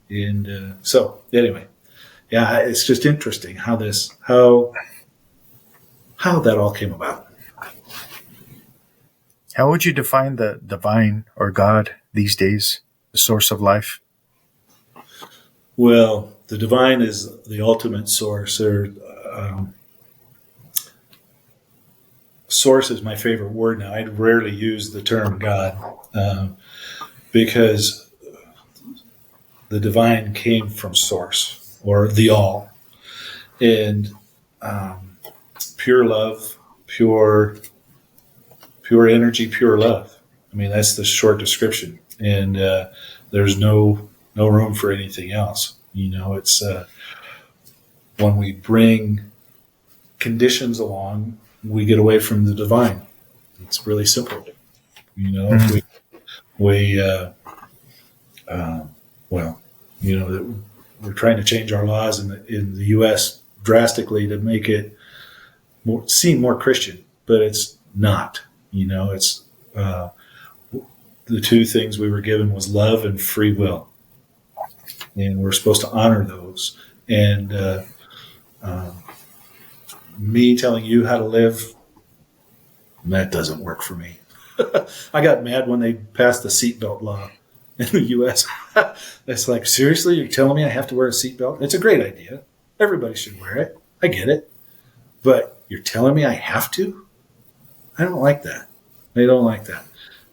[SPEAKER 1] And so anyway, yeah, it's just interesting how that all came about.
[SPEAKER 2] How would you define the divine or God these days, the source of life?
[SPEAKER 1] Well, the divine is the ultimate source. Source is my favorite word now. I rarely use the term God because the divine came from source or the all. And pure love, pure energy, pure love. I mean, that's the short description. And there's no room for anything else. It's when we bring conditions along, we get away from the divine. It's really simple. If we're trying to change our laws in the U.S. drastically to make it seem more Christian, but it's not. It's the two things we were given was love and free will. And we're supposed to honor those. And me telling you how to live, that doesn't work for me. I got mad when they passed the seatbelt law in the U.S. It's like, seriously, you're telling me I have to wear a seatbelt? It's a great idea. Everybody should wear it. I get it. But you're telling me I have to? I don't like that. I don't like that.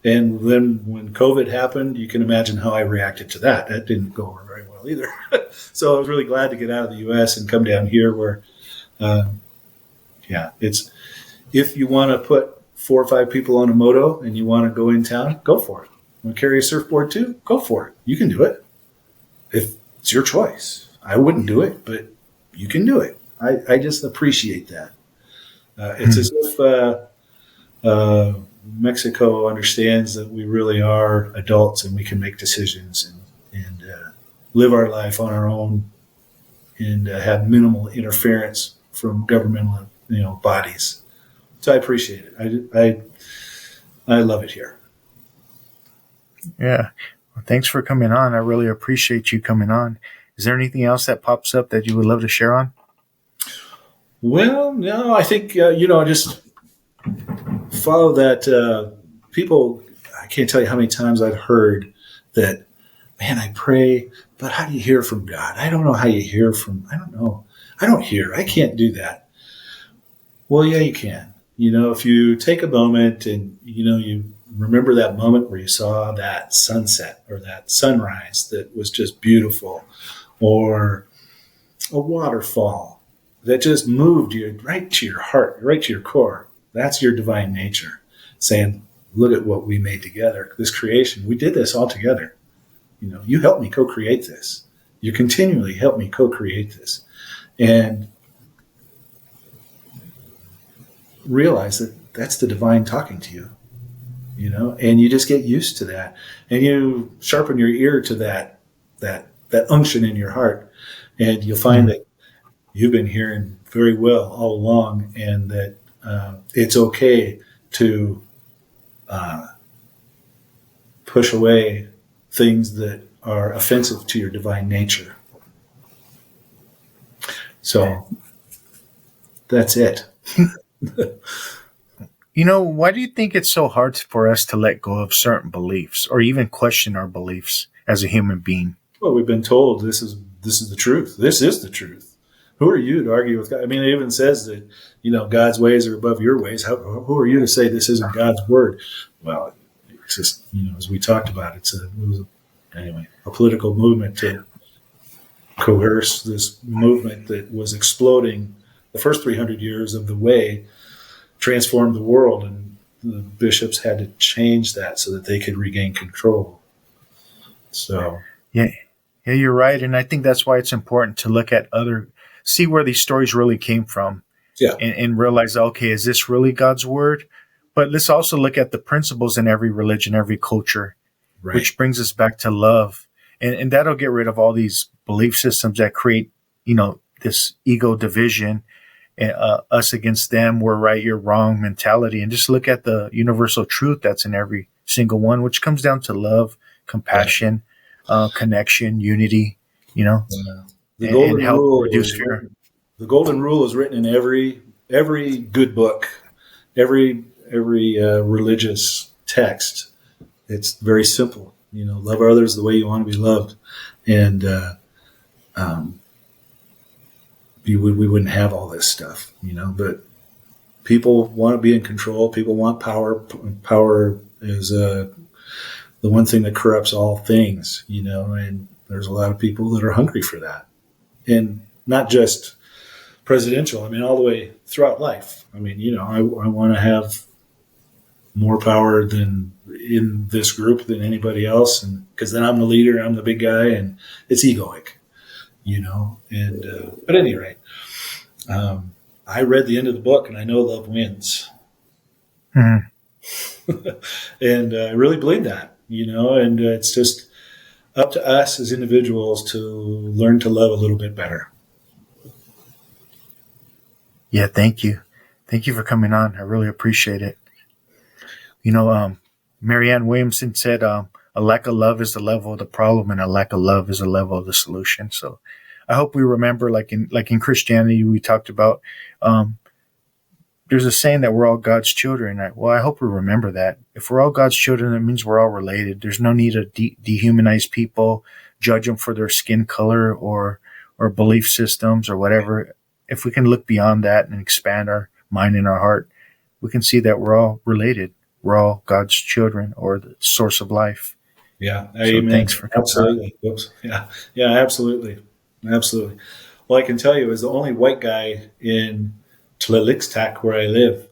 [SPEAKER 1] And then when COVID happened, you can imagine how I reacted to that. That didn't go over very well either. So I was really glad to get out of the U.S. and come down here where, it's if you want to put 4 or 5 people on a moto and you want to go in town, go for it. Want to carry a surfboard too? Go for it. You can do it. If it's your choice. I wouldn't do it, but you can do it. I just appreciate that. It's as if Mexico understands that we really are adults and we can make decisions and live our life on our own and have minimal interference from governmental bodies. So I appreciate it. I love it here.
[SPEAKER 2] Yeah. Well, thanks for coming on. I really appreciate you coming on. Is there anything else that pops up that you would love to share on?
[SPEAKER 1] Well, no, I think, just follow that. People, I can't tell you how many times I've heard that, man, I pray, but how do you hear from God? I don't know how you hear from, I don't know. I don't hear. I can't do that. Well, yeah, you can. If you take a moment and, you remember that moment where you saw that sunset or that sunrise that was just beautiful, or a waterfall that just moved you right to your heart, right to your core. That's your divine nature saying, look at what we made together. This creation, we did this all together. You helped me co-create this. You continually help me co-create this. And realize that that's the divine talking to you, and you just get used to that, and you sharpen your ear to that unction in your heart, and you'll find that you've been hearing very well all along, and that it's okay to push away things that are offensive to your divine nature. So that's it.
[SPEAKER 2] Why do you think it's so hard for us to let go of certain beliefs or even question our beliefs as a human being?
[SPEAKER 1] Well, we've been told this is the truth. This is the truth. Who are you to argue with God? I mean, it even says that, God's ways are above your ways. Who are you to say this isn't God's word? Well, it's just, as we talked about, it was a political movement to coerce this movement that was exploding. The first 300 years of the way transformed the world, and the bishops had to change that so that they could regain control. So,
[SPEAKER 2] yeah, you're right. And I think that's why it's important to look at see where these stories really came from.
[SPEAKER 1] Yeah.
[SPEAKER 2] And realize, okay, is this really God's word? But let's also look at the principles in every religion, every culture,
[SPEAKER 1] right.
[SPEAKER 2] Which brings us back to love. And that'll get rid of all these belief systems that create, this ego division, us against them, we're right, you're wrong mentality. And just look at the universal truth that's in every single one, which comes down to love, compassion, connection, unity,
[SPEAKER 1] The golden
[SPEAKER 2] and help
[SPEAKER 1] rule
[SPEAKER 2] reduce fear.
[SPEAKER 1] The golden rule is written in every good book, every religious text. It's very simple. Love others the way you want to be loved, and we wouldn't have all this stuff, But people want to be in control. People want power. Power is the one thing that corrupts all things, And there's a lot of people that are hungry for that, and not just presidential. I mean, all the way throughout life. I mean, I want to have more power than in this group than anybody else, and because then I'm the leader, I'm the big guy, and it's egoic, And but at any rate, I read the end of the book, and I know love wins, and I really believe that, And it's just up to us as individuals to learn to love a little bit better.
[SPEAKER 2] Yeah, thank you. Thank you for coming on. I really appreciate it. Marianne Williamson said, a lack of love is the level of the problem, and a lack of love is the level of the solution. So I hope we remember, like in Christianity, we talked about, there's a saying that we're all God's children. I hope we remember that. If we're all God's children, that means we're all related. There's no need to dehumanize people, judge them for their skin color or belief systems or whatever. If we can look beyond that and expand our mind and our heart, we can see that we're all related. We're all God's children, or the source of life.
[SPEAKER 1] Yeah.
[SPEAKER 2] So
[SPEAKER 1] Amen.
[SPEAKER 2] thanks for coming.
[SPEAKER 1] Absolutely. Whoops. Yeah. Yeah, absolutely. Absolutely. Well, I can tell you, as the only white guy in Tlalixtac, where I live,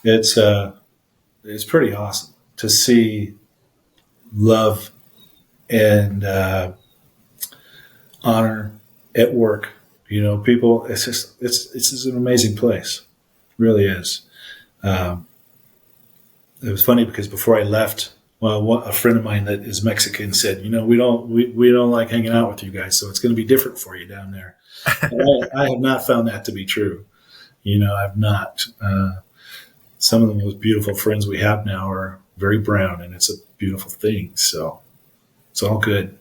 [SPEAKER 1] it's pretty awesome to see love and honor at work. You know, people. It's just an amazing place. It really is. It was funny because before I left, a friend of mine that is Mexican said, "You know, we don't like hanging out with you guys, so it's going to be different for you down there." I have not found that to be true. You know, I've not. Some of the most beautiful friends we have now are very brown, and it's a beautiful thing. So it's all good.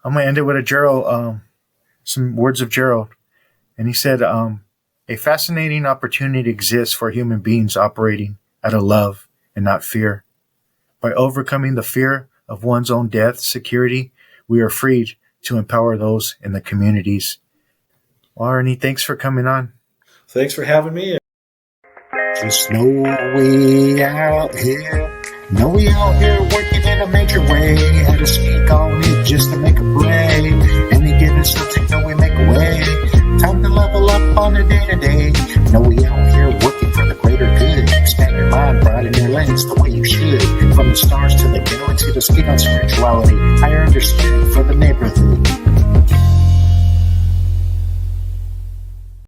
[SPEAKER 2] I'm going to end it with a Gerald, some words of Gerald. And he said, a fascinating opportunity exists for human beings operating out of love and not fear. By overcoming the fear of one's own death, security, we are freed to empower those in the communities. Well, Ernie, thanks for coming on.
[SPEAKER 1] Thanks for having me.
[SPEAKER 2] Just know we out here. Know we out here working in a major way. Had to speak on it just to make a play. Any given subject, know we make a way. Time to level up on the day-to-day. Know we out here working for the greater good. Expand your mind, broaden your lens the way you should. From the stars to the galaxy to speak on spirituality. Higher understanding for the neighborhood.